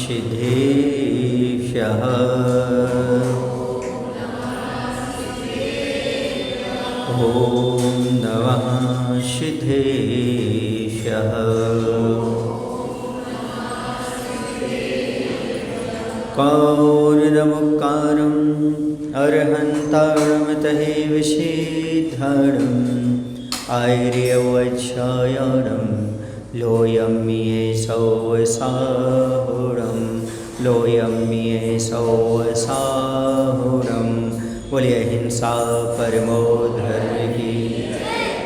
सिद्धेभ्यः। ॐ नमः सिद्धेभ्यः। कारुणमुपकारम् अर्हन्तारमतहे विषेधरम् आर्यवच्छायारं लोयं ये सौसाहुरं लोयं ये सौसाहुरं। बोलिए अहिंसा परमो धर्म की।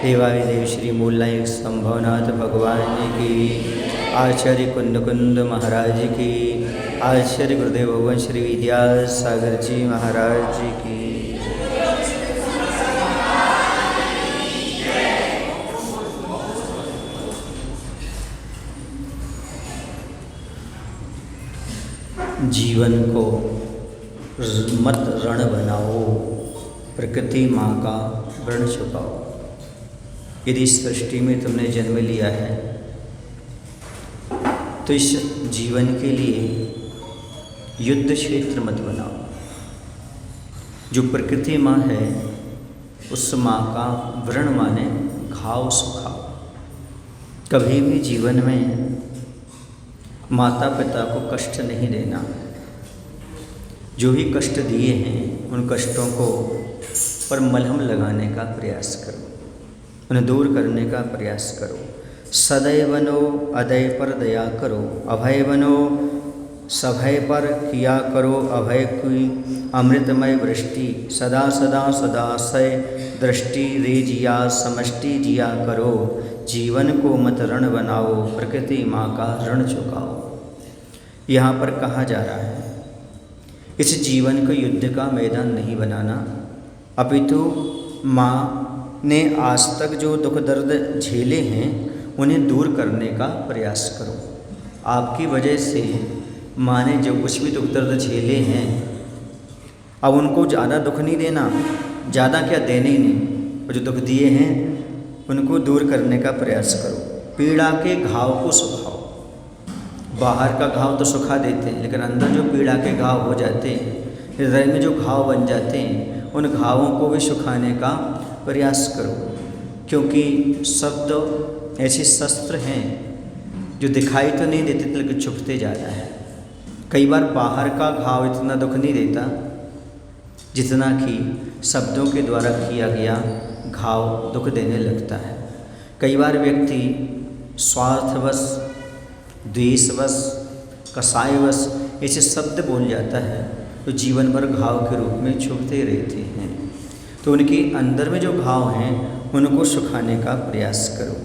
देवादिदेव श्री मूलनायक संभवनाथ भगवान की, आचार्य कुंद कुंद महाराज की, आचार्य गुरुदेव भगवान श्री विद्यासागर जी महाराज की। जीवन को मत रण बनाओ, प्रकृति माँ का ऋण चुकाओ। यदि सृष्टि में तुमने जन्म लिया है तो इस जीवन के लिए युद्ध क्षेत्र मत बनाओ। जो प्रकृति माँ है उस माँ का व्रण माने घाव सुखाओ। कभी भी जीवन में माता पिता को कष्ट नहीं देना। जो भी कष्ट दिए हैं उन कष्टों को पर मलहम लगाने का प्रयास करो, उन्हें दूर करने का प्रयास करो। सदैव बनो, अदय पर दया करो। अभय बनो, सभय पर किया करो अभय की अमृतमय वृष्टि। सदा सदा सदाशय दृष्टि रे जिया समष्टि जिया करो। जीवन को मत रण बनाओ, प्रकृति माँ का ऋण चुकाओ। यहाँ पर कहा जा रहा है इस जीवन को युद्ध का मैदान नहीं बनाना, अपितु माँ ने आज तक जो दुख दर्द झेले हैं उन्हें दूर करने का प्रयास करो। आपकी वजह से माँ ने जो कुछ भी दुख दर्द झेले हैं अब उनको ज़्यादा दुख नहीं देना, ज़्यादा क्या देने ही नहीं, और जो दुख दिए हैं उनको दूर करने का प्रयास करो। पीड़ा के घाव को सुखाओ। बाहर का घाव तो सुखा देते हैं, लेकिन अंदर जो पीड़ा के घाव हो जाते हैं, हृदय में जो घाव बन जाते हैं, उन घावों को भी सुखाने का प्रयास करो। क्योंकि शब्द ऐसे शस्त्र हैं जो दिखाई तो नहीं देते लेकिन छुपते जाता है। कई बार बाहर का घाव इतना दुख नहीं देता जितना कि शब्दों के द्वारा किया गया घाव दुख देने लगता है। कई बार व्यक्ति स्वार्थवश, द्वेषवश, कसायवश ऐसे शब्द बोल जाता है तो जीवन भर घाव के रूप में छुपते रहते हैं। तो उनके अंदर में जो घाव हैं उनको सुखाने का प्रयास करो।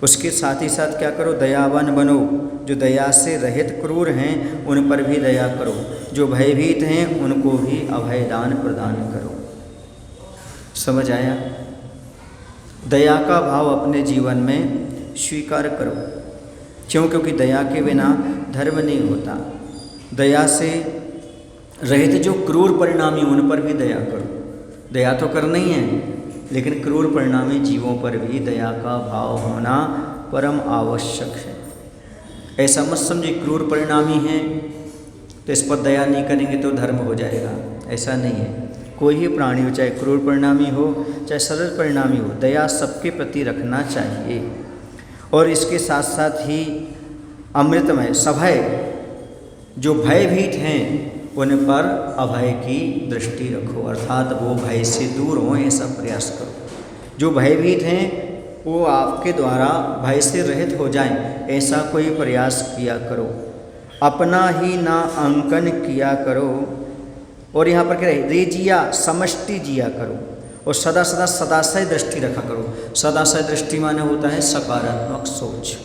उसके साथ ही साथ क्या करो, दयावान बनो। जो दया से रहित क्रूर हैं उन पर भी दया करो। जो भयभीत हैं उनको भी अभयदान प्रदान करो। समझ आया? दया का भाव अपने जीवन में स्वीकार करो। क्यों? क्योंकि दया के बिना धर्म नहीं होता। दया से रहित जो क्रूर परिणामी उन पर भी दया करो। दया तो करना ही है, लेकिन क्रूर परिणामी जीवों पर भी दया का भाव होना परम आवश्यक है। ऐसा मत समझिए क्रूर परिणामी हैं तो इस पर दया नहीं करेंगे तो धर्म हो जाएगा, ऐसा नहीं है। कोई ही प्राणी हो, चाहे क्रूर परिणामी हो चाहे सरल परिणामी हो, दया सबके प्रति रखना चाहिए। और इसके साथ साथ ही अमृतमय सभय, जो भयभीत हैं उन पर अभय की दृष्टि रखो, अर्थात वो भय से दूर हों ऐसा प्रयास करो। जो भयभीत हैं वो आपके द्वारा भय से रहित हो जाएं ऐसा कोई प्रयास किया करो। अपना ही ना अंकन किया करो। और यहाँ पर क्या है, रे जिया समष्टि जिया करो। और सदा सदा सदाशय दृष्टि रखा करो। सदाशय दृष्टि माने होता है सकारात्मक सोच।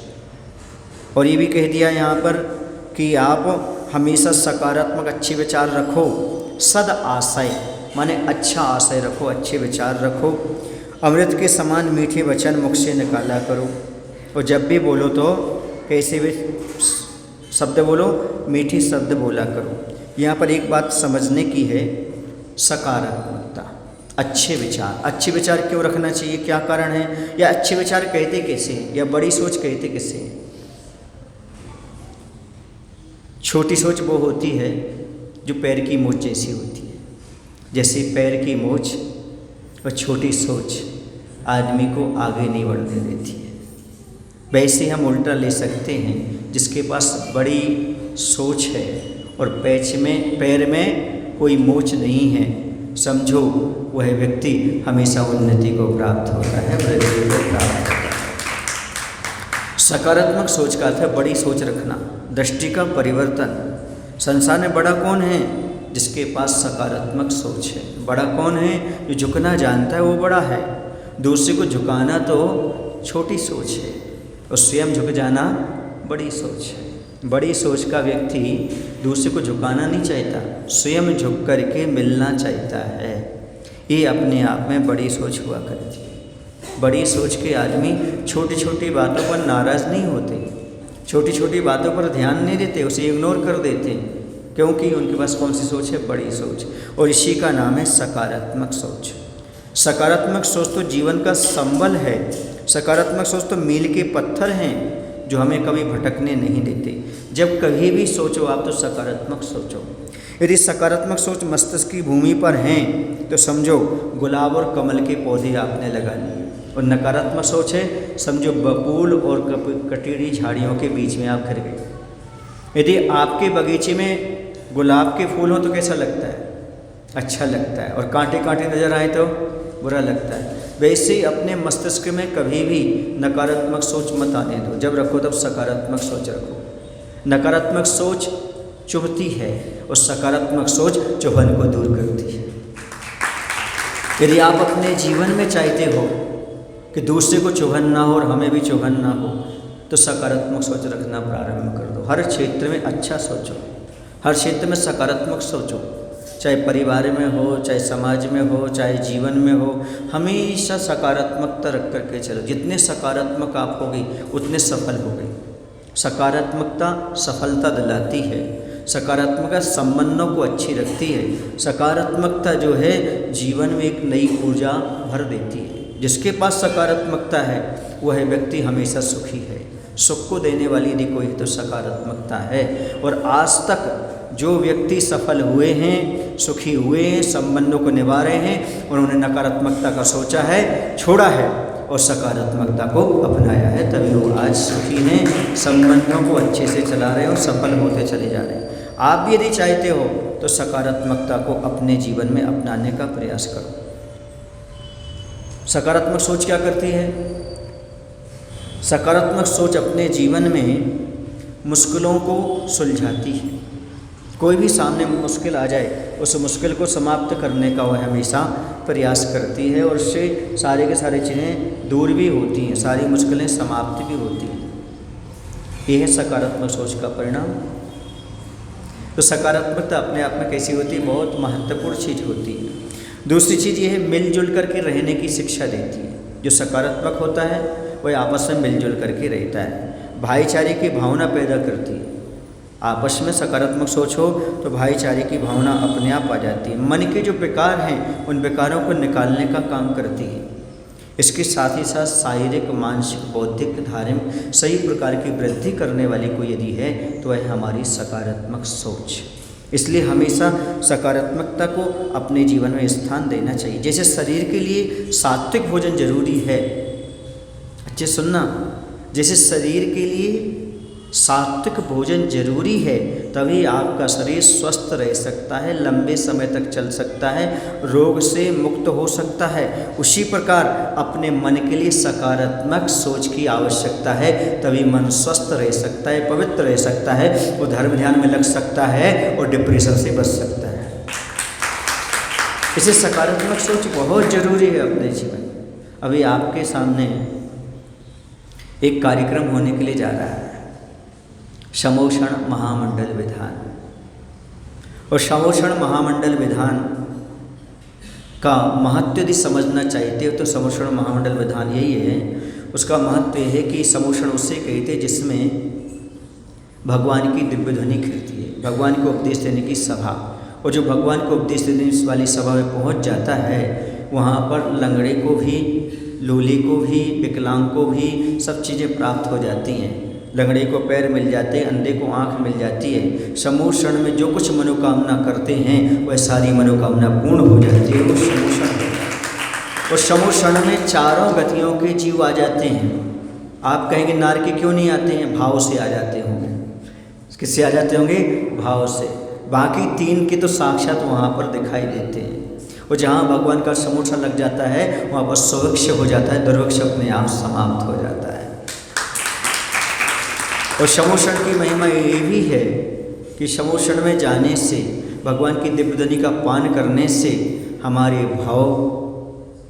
और ये भी कह दिया यहाँ पर कि आप हमेशा सकारात्मक अच्छे विचार रखो। सद आशय माने अच्छा आशय रखो, अच्छे विचार रखो। अमृत के समान मीठे वचन मुख से निकाला करो। और जब भी बोलो तो कैसे भी शब्द बोलो, मीठे शब्द बोला करो। यहाँ पर एक बात समझने की है, सकारात्मकता, अच्छे विचार। अच्छे विचार क्यों रखना चाहिए, क्या कारण है, या अच्छे विचार कहते कैसे, या बड़ी सोच कहते कैसे? छोटी सोच वो होती है जो पैर की मोच जैसी होती है। जैसे पैर की मोच और छोटी सोच आदमी को आगे नहीं बढ़ने देती है, वैसे हम उल्टा ले सकते हैं। जिसके पास बड़ी सोच है और पैर में कोई मोच नहीं है, समझो वह व्यक्ति हमेशा उन्नति को प्राप्त होता है, वृद्धि को प्राप्त होता है। सकारात्मक सोच का अर्थ है बड़ी सोच रखना, दृष्टि का परिवर्तन। संसार में बड़ा कौन है? जिसके पास सकारात्मक सोच है। बड़ा कौन है? जो झुकना जानता है, वो बड़ा है। दूसरे को झुकाना तो छोटी सोच है और स्वयं झुक जाना बड़ी सोच है। बड़ी सोच का व्यक्ति दूसरे को झुकाना नहीं चाहता, स्वयं झुक करके मिलना चाहता है। ये अपने आप में बड़ी सोच हुआ करती है। बड़ी सोच के आदमी छोटी छोटी बातों पर नाराज़ नहीं होते, छोटी छोटी बातों पर ध्यान नहीं देते, उसे इग्नोर कर देते, क्योंकि उनके पास कौन सी सोच है? बड़ी सोच। और इसी का नाम है सकारात्मक सोच। सकारात्मक सोच तो जीवन का संबल है। सकारात्मक सोच तो मील के पत्थर हैं जो हमें कभी भटकने नहीं देते। जब कभी भी सोचो आप तो सकारात्मक सोचो। यदि सकारात्मक सोच मस्तिष्क की भूमि पर हैं तो समझो गुलाब और कमल के पौधे आपने लगा लिए, और नकारात्मक सोच है समझो बबूल और कटीली झाड़ियों के बीच में आप घिर गए। यदि आपके बगीचे में गुलाब के फूल हो तो कैसा लगता है? अच्छा लगता है, और कांटे कांटे नज़र आए तो बुरा लगता है। वैसे ही अपने मस्तिष्क में कभी भी नकारात्मक सोच मत आने दो। जब रखो तब सकारात्मक सोच रखो। नकारात्मक सोच चुभती है और सकारात्मक सोच चुभन को दूर करती है। यदि आप अपने जीवन में चाहते हो कि दूसरे को चुभन ना हो और हमें भी चुभन ना हो, तो सकारात्मक सोच रखना प्रारंभ कर दो। हर क्षेत्र में अच्छा सोचो, हर क्षेत्र में सकारात्मक सोचो, चाहे परिवार में हो, चाहे समाज में हो, चाहे जीवन में हो, हमेशा सकारात्मकता रख करके चलो। जितने सकारात्मक आप होगी उतने सफल होगे। सकारात्मकता सफलता दिलाती है, सकारात्मकता संबंधों को अच्छी रखती है। सकारात्मकता जो है जीवन में एक नई ऊर्जा भर देती है। जिसके पास सकारात्मकता है वह व्यक्ति हमेशा सुखी है। सुख को देने वाली यदि कोई तो सकारात्मकता है। और आज तक जो व्यक्ति सफल हुए हैं, सुखी हुए हैं, संबंधों को निभा रहे हैं, उन्होंने नकारात्मकता का सोचा है, छोड़ा है और सकारात्मकता को अपनाया है, तभी वो आज सुखी हैं, संबंधों को अच्छे से चला रहे हैं और सफल होते चले जा रहे हैं। आप भी यदि चाहते हो तो सकारात्मकता को अपने जीवन में अपनाने का प्रयास करो। सकारात्मक सोच क्या करती है? सकारात्मक सोच अपने जीवन में मुश्किलों को सुलझाती है। कोई भी सामने मुश्किल आ जाए, उस मुश्किल को समाप्त करने का वह हमेशा प्रयास करती है और उससे सारे के सारे चीज़ें दूर भी होती हैं, सारी मुश्किलें समाप्त भी होती हैं। यह है सकारात्मक सोच का परिणाम। तो सकारात्मकता अपने आप में कैसी होती है? बहुत महत्वपूर्ण चीज़ होती है। दूसरी चीज़ ये है मिलजुल करके रहने की शिक्षा देती है। जो सकारात्मक होता है वह आपस में मिलजुल करके रहता है, भाईचारे की भावना पैदा करती है। आपस में सकारात्मक सोच हो तो भाईचारे की भावना अपने आप आ जाती है। मन के जो विकार हैं उन विकारों को निकालने का काम करती है। इसके साथ ही साथ शारीरिक, मानसिक, बौद्धिक, धार्मिक सही प्रकार की वृद्धि करने वाली कोई यदि है तो वह हमारी सकारात्मक सोच। इसलिए हमेशा सकारात्मकता को अपने जीवन में स्थान देना चाहिए। जैसे शरीर के लिए सात्विक भोजन जरूरी है, अच्छे सुनना, जैसे शरीर के लिए सात्विक भोजन जरूरी है, तभी आपका शरीर स्वस्थ रह सकता है, लंबे समय तक चल सकता है, रोग से मुक्त हो सकता है। उसी प्रकार अपने मन के लिए सकारात्मक सोच की आवश्यकता है, तभी मन स्वस्थ रह सकता है, पवित्र रह सकता है, वो धर्म ध्यान में लग सकता है और डिप्रेशन से बच सकता है। इसे सकारात्मक सोच बहुत जरूरी है अपने जीवन में। अभी आपके सामने एक कार्यक्रम होने के लिए जा रहा है, समोषण महामंडल विधान। और समोषण महामंडल विधान का महत्व यदि समझना चाहते हो तो समोषण महामंडल विधान यही है। उसका महत्व यह है कि समोषण उससे कहते हैं जिसमें भगवान की दिव्य ध्वनि कीर्ति है, भगवान को उपदेश देने की सभा। और जो भगवान को उपदेश देने वाली सभा में पहुंच जाता है, वहाँ पर लंगड़े को भी, लूले को भी, विकलांग को भी सब चीज़ें प्राप्त हो जाती हैं। लंगड़े को पैर मिल जाते हैं, अंधे को आँख मिल जाती है। समूह क्षण में जो कुछ मनोकामना करते हैं वह सारी मनोकामना पूर्ण हो जाती है। वो समूह क्षण है। और समूह क्षण में चारों गतियों के जीव आ जाते हैं। आप कहेंगे नार के क्यों नहीं आते हैं? भाव से आ जाते होंगे। किससे आ जाते होंगे? भाव से। बाकी तीन के तो साक्षात वहाँ पर दिखाई देते हैं। और जहाँ भगवान का समूह क्षण लग जाता है वहाँ पर सुवृक्ष हो जाता है, दुर्वृक्ष अपने आप समाप्त हो जाता है। और समूह क्षण की महिमा ये भी है कि समूह क्षण में जाने से, भगवान की दिव्यध्वनि का पान करने से हमारे भाव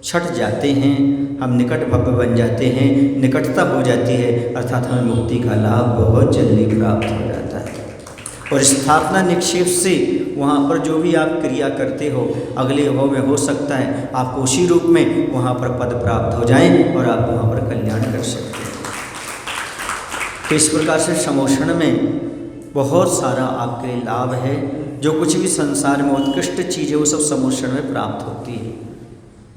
छट जाते हैं, हम निकट भव्य बन जाते हैं, निकटता हो जाती है, अर्थात हमें मुक्ति का लाभ बहुत जल्दी प्राप्त हो जाता है। और स्थापना निक्षेप से वहाँ पर जो भी आप क्रिया करते हो अगले भाव में हो सकता है आपको उसी रूप में वहाँ पर पद प्राप्त हो जाए और आप वहाँ पर कल्याण कर सकते हैं। तो इस प्रकार से समोषण में बहुत सारा आपके लिए लाभ है। जो कुछ भी संसार में उत्कृष्ट चीज़ है वो सब समोषण में प्राप्त होती है,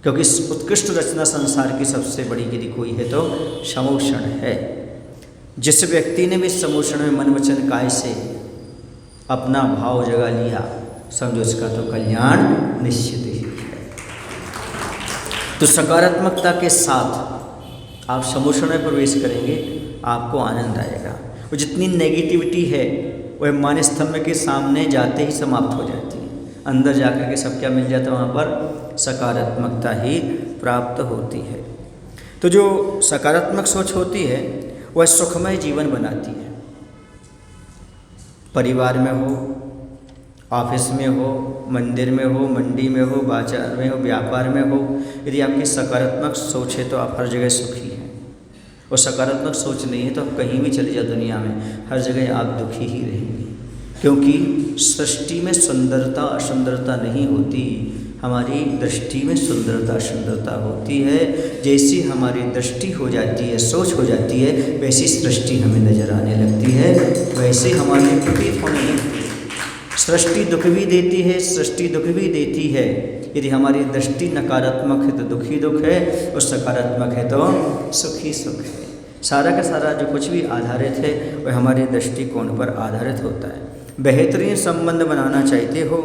क्योंकि उत्कृष्ट रचना संसार की सबसे बड़ी यदि कोई है तो समोषण है। जिस व्यक्ति ने भी समोषण में मन वचन काय से अपना भाव जगा लिया, समझो इसका तो कल्याण निश्चित ही है। तो सकारात्मकता के साथ आप समोषण में प्रवेश करेंगे, आपको आनंद आएगा। और जितनी नेगेटिविटी है वह मान स्तंभ के सामने जाते ही समाप्त हो जाती है। अंदर जाकर के सब क्या मिल जाता है? वहाँ पर सकारात्मकता ही प्राप्त होती है। तो जो सकारात्मक सोच होती है वह सुखमय जीवन बनाती है। परिवार में हो, ऑफिस में हो, मंदिर में हो, मंडी में हो, बाजार में हो, व्यापार में हो, यदि आपकी सकारात्मक सोच है तो आप हर जगह सुखी हैं। और सकारात्मक सोच नहीं है तो आप कहीं भी चले जाओ दुनिया में, हर जगह आप दुखी ही रहेंगे। क्योंकि सृष्टि में सुंदरता असुंदरता नहीं होती, हमारी दृष्टि में सुंदरता सुंदरता होती है। जैसी हमारी दृष्टि हो जाती है, सोच हो जाती है, वैसी सृष्टि हमें नजर आने लगती है, वैसे हमारे प्रतीत होने लगती है। सृष्टि दुख भी देती है, सृष्टि दुख भी देती है। यदि हमारी दृष्टि नकारात्मक है तो दुखी दुख है, और सकारात्मक है तो सुखी सुख है। सारा का सारा जो कुछ भी आधारित है वह हमारे दृष्टिकोण पर आधारित होता है। बेहतरीन संबंध बनाना चाहते हो,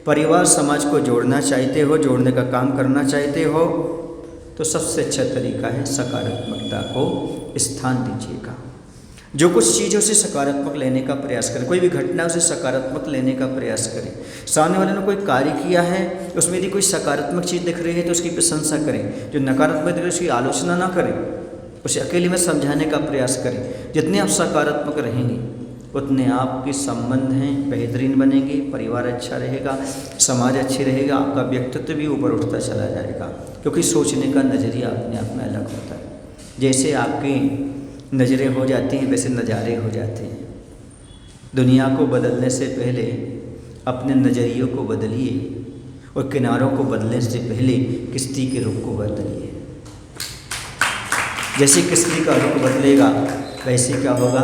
परिवार समाज को जोड़ना चाहते हो, जोड़ने का काम करना चाहते हो, तो सबसे अच्छा तरीका है सकारात्मकता को स्थान दीजिएगा। जो कुछ चीज़ है उसे सकारात्मक लेने का प्रयास करें। कोई भी घटना उसे सकारात्मक लेने का प्रयास करें। सामने वाले ने कोई कार्य किया है, उसमें यदि कोई सकारात्मक चीज़ दिख रही है तो उसकी प्रशंसा करें। जो नकारात्मक दिख रही है उसकी आलोचना ना करें, उसे अकेले में समझाने का प्रयास करें। जितने आप सकारात्मक रहेंगे उतने आपके संबंध हैं बेहतरीन बनेंगे, परिवार अच्छा रहेगा, समाज अच्छी रहेगा, आपका व्यक्तित्व भी ऊपर उठता चला जाएगा। क्योंकि सोचने का नज़रिया अपने आप में अलग होता है। जैसे आपकी नज़रें हो जाती हैं वैसे नज़ारे हो जाते हैं। दुनिया को बदलने से पहले अपने नज़रियों को बदलिए, और किनारों को बदलने से पहले किश्ती के रुख को बदलिए। जैसे किश्ती का रुख बदलेगा वैसे क्या होगा?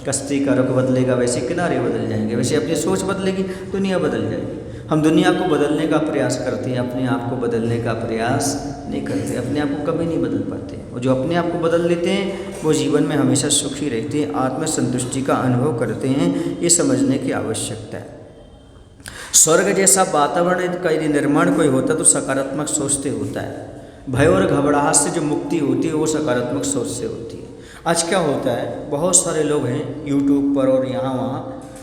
कश्ती का रुख बदलेगा वैसे किनारे बदल जाएंगे। वैसे अपनी सोच बदलेगी दुनिया बदल जाएगी। हम दुनिया को बदलने का प्रयास करते हैं, अपने आप को बदलने का प्रयास नहीं करते। अपने आप को कभी नहीं बदल पाते। और जो अपने आप को बदल लेते हैं वो जीवन में हमेशा सुखी रहते हैं, आत्मसंतुष्टि का अनुभव करते हैं। ये समझने की आवश्यकता है। स्वर्ग जैसा वातावरण का यदि निर्माण कोई होता तो सकारात्मक सोच से होता है। भय और घबराहट से जो मुक्ति होती है वो सकारात्मक सोच से होती है। आज क्या होता है, बहुत सारे लोग हैं यूट्यूब पर और यहाँ वहाँ,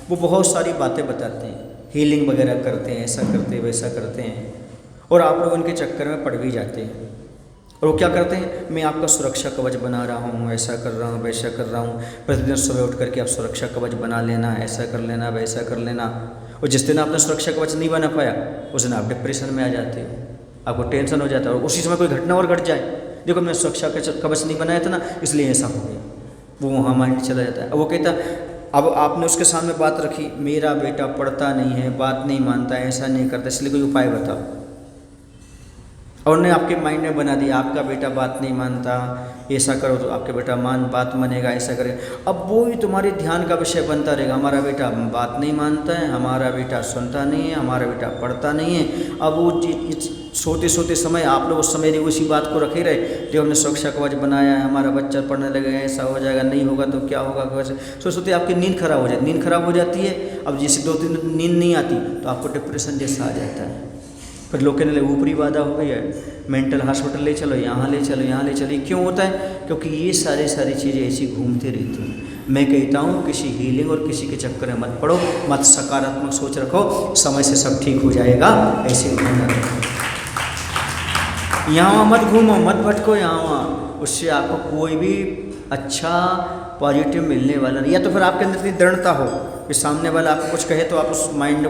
वो बहुत सारी बातें बताते हैं, हीलिंग वगैरह करते हैं, ऐसा करते हैं वैसा करते हैं, और आप लोग उनके चक्कर में पड़ भी जाते हैं। और वो क्या करते हैं, मैं आपका सुरक्षा कवच बना रहा हूँ, ऐसा कर रहा हूँ, वैसा कर रहा हूँ। प्रतिदिन सुबह उठ करके आप सुरक्षा कवच बना लेना, ऐसा कर लेना, वैसा कर लेना। और जिस दिन आपने सुरक्षा कवच नहीं बना पाया उस दिन आप डिप्रेशन में आ जाते हो, आपको टेंशन हो जाता है। और उसी समय कोई घटना और घट जाए, देखो मैंने सुरक्षा कवच नहीं बनाया था ना इसलिए ऐसा हो गया, वो वहाँ माइंड चला जाता है। अब वो कहता अब आपने उसके सामने बात रखी, मेरा बेटा पढ़ता नहीं है, बात नहीं मानता है, ऐसा नहीं करता, इसलिए कोई उपाय बताओ। और ने आपके माइंड में बना दिया आपका बेटा बात नहीं मानता, ऐसा करो तो आपके बेटा बात मानेगा, ऐसा करेगा। अब वो ही तुम्हारे ध्यान का विषय बनता रहेगा, हमारा बेटा बात नहीं मानता है, हमारा बेटा सुनता नहीं है, हमारा बेटा पढ़ता नहीं है। अब वो सोते सोते समय आप लोग उस समय उसी बात को रखे रहे, जो हमने सुरक्षा कवच बनाया है, हमारा बच्चा पढ़ने लगेगा, ऐसा हो जाएगा, नहीं होगा तो क्या होगा, वैसे सोते सोते आपकी नींद खराब हो जाती, नींद खराब हो जाती है। अब जैसे 2-3 दिन नींद नहीं आती तो आपको डिप्रेशन जैसा आ जाता है। फिर लोग कहने लगे ऊपरी बाधा हो गई है, मेंटल हॉस्पिटल ले चलो, यहाँ ले चलो, यहाँ ले चलो। ये क्यों होता है? क्योंकि ये सारी चीज़ें ऐसी घूमती रहती हैं। मैं कहता हूँ किसी हीलिंग और किसी के चक्कर में मत पड़ो, मत सकारात्मक सोच रखो, समय से सब ठीक हो जाएगा। ऐसे घूमना रखो, यहाँ मत घूमो, मत भटको यहाँ वहाँ, उससे आपको कोई भी अच्छा पॉजिटिव मिलने वाला नहीं। या तो फिर आपके अंदर इतनी दृढ़ता हो कि सामने वाला आपको कुछ कहे तो आप उस माइंड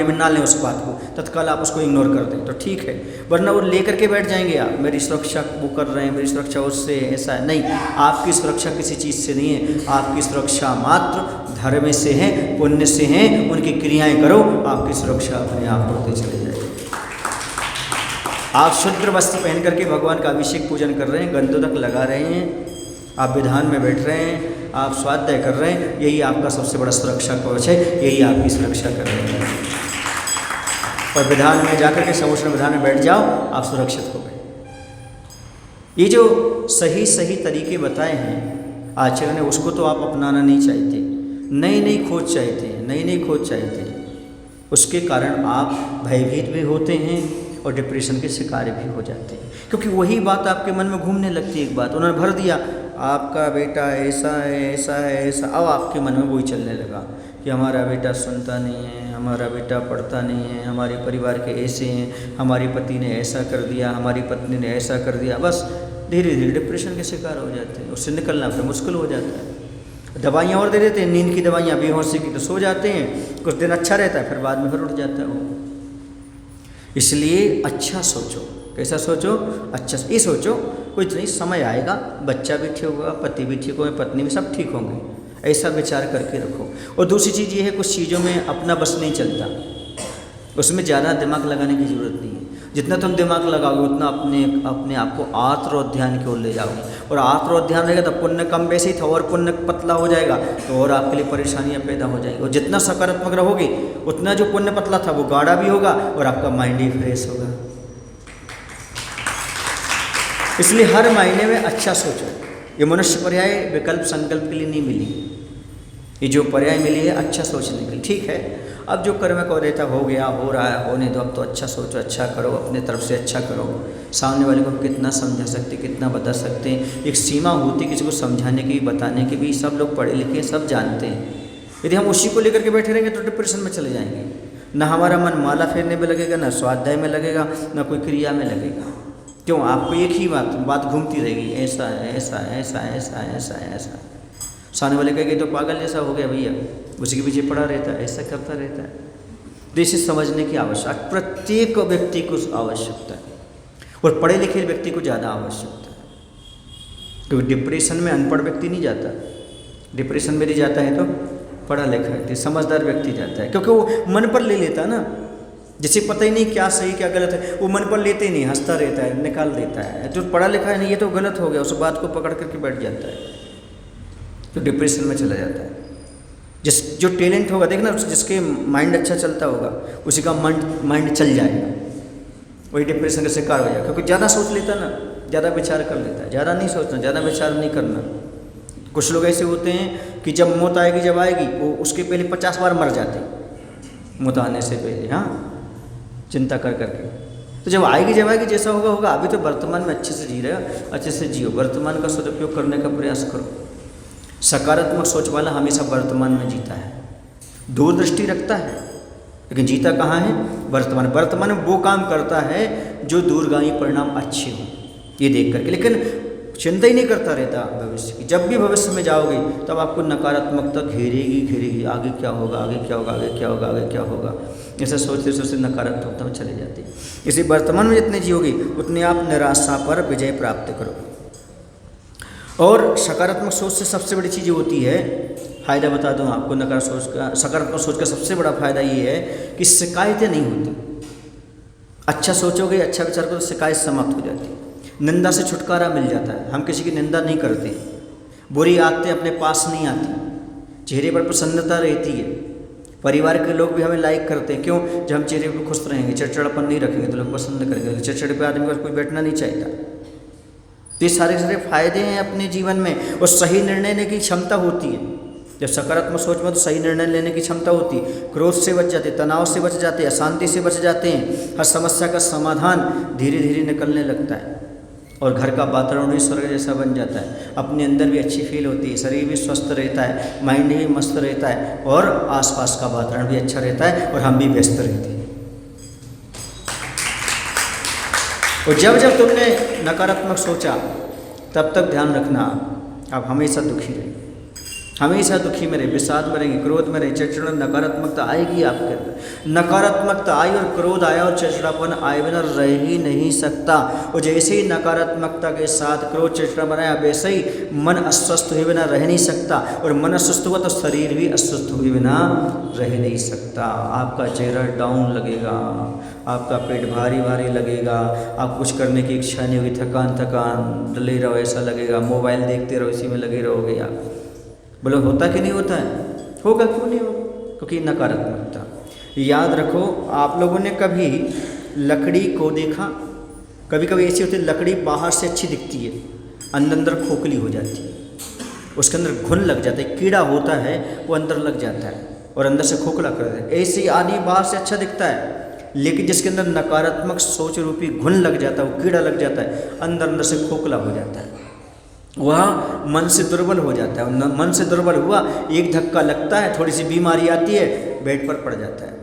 में ना लें उस बात को, तत्काल आप उसको इग्नोर कर दें तो ठीक है, वरना वो लेकर के बैठ जाएंगे आप, मेरी सुरक्षा वो कर रहे हैं, मेरी सुरक्षा उससे ऐसा है। नहीं, आपकी सुरक्षा किसी चीज़ से नहीं है, आपकी सुरक्षा मात्र धर्म से है, पुण्य से है, उनकी क्रियाएँ करो, आपकी सुरक्षा अपने आप होते चले जाएगी। आप शुद्ध वस्त्र पहन करके भगवान का अभिषेक पूजन कर रहे हैं, गंधोदक लगा रहे हैं, आप विधान में बैठ रहे हैं, आप स्वाध्याय कर रहे हैं, यही आपका सबसे बड़ा सुरक्षा कवच है, यही आपकी सुरक्षा कर रहे हैं। और विधान में जाकर के समोषण विधान में बैठ जाओ, आप सुरक्षित हो गए। ये जो सही तरीके बताए हैं आचार्य ने, उसको तो आप अपनाना नहीं चाहते, नई खोज चाहते, नई खोज चाहते। उसके कारण आप भयभीत भी होते हैं और डिप्रेशन के शिकार भी हो जाते हैं, क्योंकि वही बात आपके मन में घूमने लगती है। एक बात उन्होंने भर दिया, आपका बेटा ऐसा है, ऐसा है, ऐसा। अब आपके मन में वही चलने लगा कि हमारा बेटा सुनता नहीं है, हमारा बेटा पढ़ता नहीं है, हमारे परिवार के ऐसे हैं, हमारी पति ने ऐसा कर दिया, हमारी पत्नी ने ऐसा कर दिया। बस धीरे धीरे डिप्रेशन के शिकार हो जाते हैं, उससे निकलना फिर मुश्किल हो जाता है। दवाइयाँ और दे देते हैं, नींद की दवाइयाँ, बेहोशी की, तो सो जाते हैं, कुछ दिन अच्छा रहता है, फिर बाद में फिर उठ जाता है वो। इसलिए अच्छा सोचो। कैसा सोचो? अच्छा ये सोचो, कुछ नहीं, समय आएगा, बच्चा भी ठीक होगा, पति भी ठीक होगा, पत्नी भी, सब ठीक होंगे, ऐसा विचार करके रखो। और दूसरी चीज़ ये है, कुछ चीज़ों में अपना बस नहीं चलता, उसमें ज़्यादा दिमाग लगाने की ज़रूरत नहीं है। जितना तुम दिमाग लगाओगे उतना अपने आप को आत्मोध्यान की ओर ले जाओगे, और आत्मोध्यान रहेगा तो पुण्य कम वैसे ही था, और पुण्य पतला हो जाएगा तो और आपके लिए परेशानियां पैदा हो जाएंगी। और जितना सकारात्मक रहोगे उतना जो पुण्य पतला था वो गाढ़ा भी होगा और आपका माइंड ही फ्रेश होगा। इसलिए हर महीने में अच्छा सोचो। ये मनुष्य पर्याय विकल्प संकल्प के लिए नहीं मिली, ये जो पर्याय मिली है अच्छा सोचने के लिए। ठीक है, अब जो कर्म को रहता हो गया, हो रहा है, होने दो। अब तो अच्छा सोचो, अच्छा करो, अपने तरफ से अच्छा करो। सामने वाले को कितना समझा सकते, कितना बता सकते हैं, एक सीमा होती है किसी को समझाने की, बताने की भी। सब लोग पढ़े लिखे, सब जानते हैं। यदि हम उसी को लेकर के बैठे रहेंगे तो डिप्रेशन में चले जाएंगे। ना हमारा मन माला फेरने में लगेगा, ना स्वाध्याय में लगेगा, ना कोई क्रिया में लगेगा। क्यों? आपको एक ही बात घूमती रहेगी, ऐसा है, ऐसा है, ऐसा है, ऐसा है, ऐसा है, ऐसा है। सामने वाले कहेंगे तो पागल जैसा हो गया भैया, उसी के पीछे पड़ा रहता है, ऐसा करता रहता है। तो इसे समझने की आवश्यकता प्रत्येक व्यक्ति को आवश्यकता है, और पढ़े लिखे व्यक्ति को ज़्यादा आवश्यकता है। तो डिप्रेशन में अनपढ़ व्यक्ति नहीं जाता, डिप्रेशन में नहीं जाता है तो पढ़ा लिखा व्यक्ति, समझदार व्यक्ति जाता है, क्योंकि वो मन पर ले लेता है ना। जिसे पता ही नहीं क्या सही क्या गलत है, वो मन पर लेते ही नहीं, हंसता रहता है, निकाल देता है। जो पढ़ा लिखा है नहीं, ये तो गलत हो गया, उस बात को पकड़ करके बैठ जाता है, तो डिप्रेशन में चला जाता है। जो टैलेंट होगा, देखना, जिसके माइंड अच्छा चलता होगा उसी का माइंड चल जाएगा, वही डिप्रेशन का शिकार हो जाएगा। क्योंकि ज़्यादा सोच लेता ना, ज़्यादा विचार कर लेता है। ज़्यादा नहीं सोचना, ज़्यादा विचार नहीं करना। कुछ लोग ऐसे होते हैं कि जब मौत आएगी, जब आएगी, वो उसके पहले 50 बार मर जाते, मौत आने से पहले, हाँ, चिंता कर करके। तो जब आएगी, जैसा होगा होगा। अभी तो वर्तमान में अच्छे से जी रहे हो, अच्छे से जियो, वर्तमान का सदुपयोग करने का प्रयास करो। सकारात्मक सोच वाला हमेशा वर्तमान में जीता है, दूरदृष्टि रखता है, लेकिन जीता कहाँ है? वर्तमान में वो काम करता है जो दूरगामी परिणाम अच्छे हों, ये देख करके। लेकिन चिंता ही नहीं करता रहता भविष्य की। जब भी भविष्य में जाओगे तब आपको नकारात्मकता घेरेगी, आगे क्या होगा, आगे क्या होगा, आगे क्या होगा, आगे क्या होगा, ऐसा सोचते सोचते नकारात्मकता में चले जाती है। इसी वर्तमान में जितने जियोगे उतने आप निराशा पर विजय प्राप्त करोगे। और सकारात्मक सोच से सबसे बड़ी चीज़ होती है, फ़ायदा बता दूं आपको सकारात्मक सोच का सबसे बड़ा फ़ायदा ये है कि शिकायतें नहीं होती। अच्छा सोचोगे, अच्छा विचार करो, शिकायत समाप्त हो जाती है, निंदा से छुटकारा मिल जाता है। हम किसी की निंदा नहीं करते, बुरी आदतें अपने पास नहीं आती, चेहरे पर प्रसन्नता रहती है, परिवार के लोग भी हमें लाइक करते हैं। क्यों? जब हम चेहरे पर खुश रहेंगे, चिड़चिड़ापन नहीं रखेंगे तो लोग पसंद करेंगे। चिड़चिड़े पे आदमी का कोई बैठना नहीं चाहता। तो ये सारे फायदे हैं अपने जीवन में। और सही निर्णय लेने की क्षमता होती है जब सकारात्मक सोच में, तो सही निर्णय लेने की क्षमता होती है। क्रोध से बच जाते, तनाव से बच जाते, अशांति से बच जाते हैं। हर समस्या का समाधान धीरे धीरे निकलने लगता है और घर का वातावरण भी स्वर्ग जैसा बन जाता है। अपने अंदर भी अच्छी फील होती है, शरीर भी स्वस्थ रहता है, माइंड भी मस्त रहता है और आसपास का वातावरण भी अच्छा रहता है और हम भी व्यस्त रहते हैं। और जब जब तुमने नकारात्मक सोचा, तब तक ध्यान रखना आप हमेशा दुखी रहे, हमेशा दुखी में रहे, विषाद में रहेंगे, क्रोध में रहे, चिड़चिड़ा, नकारात्मकता आएगी आपके अंदर। नकारात्मकता आई और क्रोध आया और चिड़चिड़ापन आए बिना रह ही नहीं सकता। और जैसे ही नकारात्मकता के साथ क्रोध चिड़चिड़ा बनाया, वैसे ही मन अस्वस्थ हुए बिना रह नहीं सकता। और मन अस्वस्थ हुआ तो शरीर भी अस्वस्थ हुए बिना रह नहीं सकता। आपका चेहरा डाउन लगेगा, आपका पेट भारी भारी लगेगा, आप कुछ करने की इच्छा नहीं होगी, थकान डले रहो ऐसा लगेगा, मोबाइल देखते रहो, इसी में लगे रहोगे आप। बोलो होता कि नहीं होता है? होगा, क्यों नहीं होगा? क्योंकि नकारात्मकता। याद रखो, आप लोगों ने कभी लकड़ी को देखा? कभी कभी ऐसी होती है, लकड़ी बाहर से अच्छी दिखती है, अंदर खोखली हो जाती है, उसके अंदर घुन लग जाता है, कीड़ा होता है वो अंदर लग जाता है और अंदर से खोखला कर देता है। ऐसे ही आदमी बाहर से अच्छा दिखता है, लेकिन जिसके अंदर नकारात्मक सोच रूपी घुन लग जाता है, वो कीड़ा लग जाता है, अंदर से खोखला हो जाता है, वह मन से दुर्बल हो जाता है। मन से दुर्बल हुआ, एक धक्का लगता है, थोड़ी सी बीमारी आती है, बेड पर पड़ जाता है,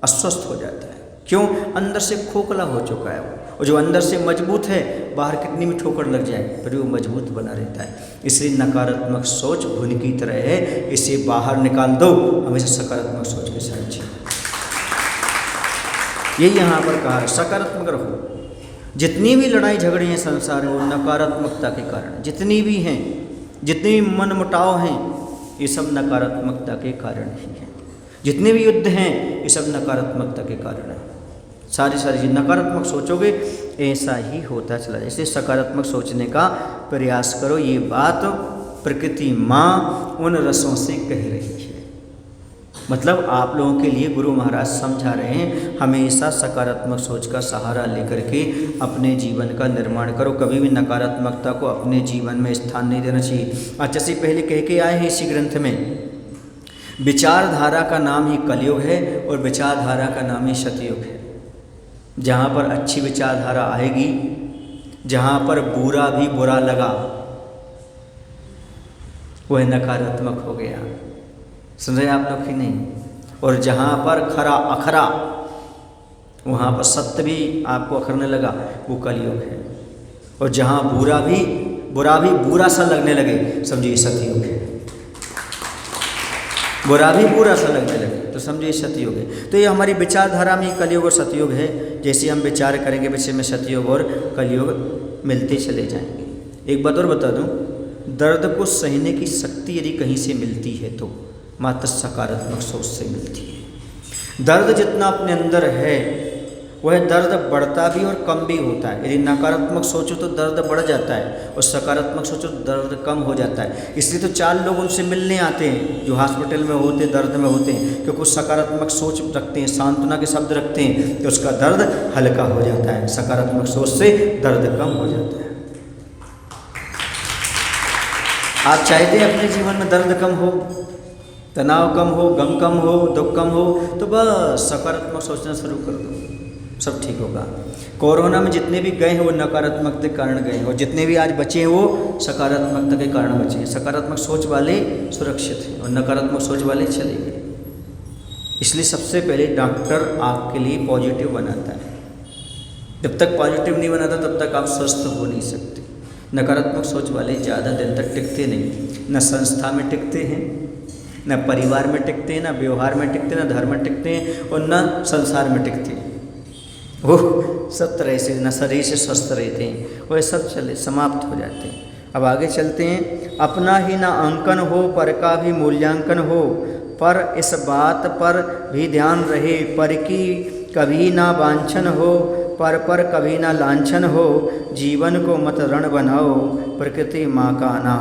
अस्वस्थ हो जाता है। क्यों? अंदर से खोखला हो चुका है वो। और जो अंदर से मजबूत है, बाहर कितनी भी ठोकर लग जाए फिर वो मजबूत बना रहता है। इसलिए नकारात्मक सोच घुन की तरह है, इसे बाहर निकाल दो, हमेशा सकारात्मक सोच के साथ जियो। यही यहाँ पर कहा है, सकारात्मक रहो। जितनी भी लड़ाई झगड़े हैं संसार में, वो नकारात्मकता के कारण जितनी भी हैं, जितने भी मन मुटाव हैं, ये सब नकारात्मकता के कारण ही हैं। जितने भी युद्ध हैं, ये सब नकारात्मकता के कारण है। सारी चीज़ नकारात्मक सोचोगे, ऐसा ही होता चला जाए। इसलिए सकारात्मक सोचने का प्रयास करो। ये बात प्रकृति माँ उन रसों से कह रही है। मतलब आप लोगों के लिए गुरु महाराज समझा रहे हैं, हमेशा सकारात्मक सोच का सहारा लेकर के अपने जीवन का निर्माण करो। कभी भी नकारात्मकता को अपने जीवन में स्थान नहीं देना चाहिए। अच्छा से पहले कह के आए हैं इसी ग्रंथ में, विचारधारा का नाम ही कलयुग है और विचारधारा का नाम ही सतयुग है। जहाँ पर अच्छी विचारधारा आएगी, जहाँ पर बुरा भी बुरा लगा, वह नकारात्मक हो गया। सुन रहे आप लोग कि नहीं? और जहाँ पर खरा अखरा, वहाँ पर सत्य भी आपको अखरने लगा, वो कलयुग है। और जहाँ बुरा भी बुरा सा लगने लगे, समझिए सतयुग है। बुरा भी बुरा सा लगने लगे तो समझिए सतयुग है। तो ये हमारी विचारधारा में कलयुग और सतयुग है। जैसे हम विचार करेंगे वैसे में सतयुग और कलयुग मिलते चले जाएंगे। एक बात और बता दूं, दर्द को सहने की शक्ति यदि कहीं से मिलती है तो मात्र सकारात्मक सोच से मिलती है। दर्द जितना अपने अंदर है, वह दर्द बढ़ता भी और कम भी होता है। यदि नकारात्मक सोचो तो दर्द बढ़ जाता है और सकारात्मक सोचो तो दर्द कम हो जाता है। इसलिए तो 4 लोग उनसे मिलने आते हैं जो हॉस्पिटल में होते, दर्द में होते हैं, क्योंकि वो सकारात्मक सोच रखते हैं, सांत्वना के शब्द रखते हैं, तो उसका दर्द हल्का हो जाता है। सकारात्मक सोच से दर्द कम हो जाता है। आप चाहते हैं अपने जीवन में दर्द कम हो, तनाव कम हो, गम कम हो, दुख कम हो, तो बस सकारात्मक सोचना शुरू कर दो, सब ठीक होगा। कोरोना में जितने भी गए हैं वो नकारात्मकता के कारण गए हैं, और जितने भी आज बचे हैं वो सकारात्मकता के कारण बचे हैं। सकारात्मक सोच वाले सुरक्षित हैं और नकारात्मक सोच वाले चले गए। इसलिए सबसे पहले डॉक्टर आपके लिए पॉजिटिव बनाता है। जब तक पॉजिटिव नहीं बनाता तब तक आप स्वस्थ हो नहीं सकते। नकारात्मक सोच वाले ज़्यादा दिन तक टिकते नहीं, न संस्था में टिकते हैं, न परिवार में टिकते हैं, न व्यवहार में टिकते हैं, न धर्म में टिकते हैं और न संसार में टिकते हैं। वो सब तरह से न शरीर से स्वस्थ रहते हैं, वह सब चले समाप्त हो जाते हैं। अब आगे चलते हैं। अपना ही ना अंकन हो, पर का भी मूल्यांकन हो, पर इस बात पर भी ध्यान रहे, पर की कभी ना वांछन हो, पर कभी ना लांछन हो, जीवन को मत रण बनाओ, प्रकृति माँ का ना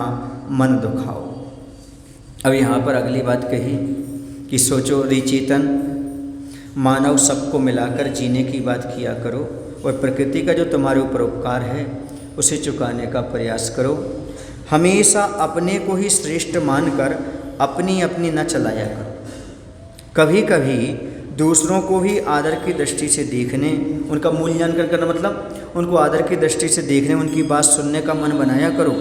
मन दुखाओ। अब यहाँ पर अगली बात कही कि सोचो रिचेतन मानव सबको मिलाकर जीने की बात किया करो और प्रकृति का जो तुम्हारे ऊपर उपकार है उसे चुकाने का प्रयास करो। हमेशा अपने को ही श्रेष्ठ मानकर अपनी अपनी न चलाया करो। कभी कभी दूसरों को ही आदर की दृष्टि से देखने, उनका मूल्यांकन करना मतलब उनको आदर की दृष्टि से देखने, उनकी बात सुनने का मन बनाया करो।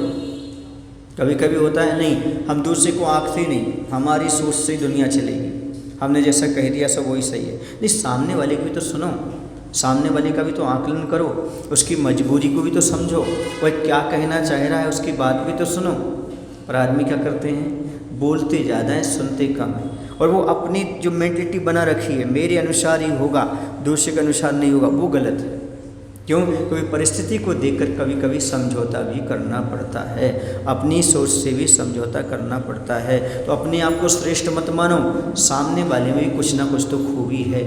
कभी कभी होता है नहीं, हम दूसरे को आंकते नहीं, हमारी सोच से ही दुनिया चलेगी, हमने जैसा कह दिया सब वही सही है। नहीं, सामने वाले को भी तो सुनो, सामने वाले का भी तो आकलन करो, उसकी मजबूरी को भी तो समझो, वह क्या कहना चाह रहा है उसकी बात भी तो सुनो। और आदमी क्या करते हैं, बोलते ज़्यादा हैं सुनते कम हैं, और वो अपनी जो मेंटलिटी बना रखी है मेरे अनुसार ही होगा, दूसरे के अनुसार नहीं होगा, वो गलत है। क्यों? क्योंकि परिस्थिति को देखकर कभी कभी समझौता भी करना पड़ता है, अपनी सोच से भी समझौता करना पड़ता है। तो अपने आप को श्रेष्ठ मत मानो, सामने वाले में भी कुछ ना कुछ तो खूबी है,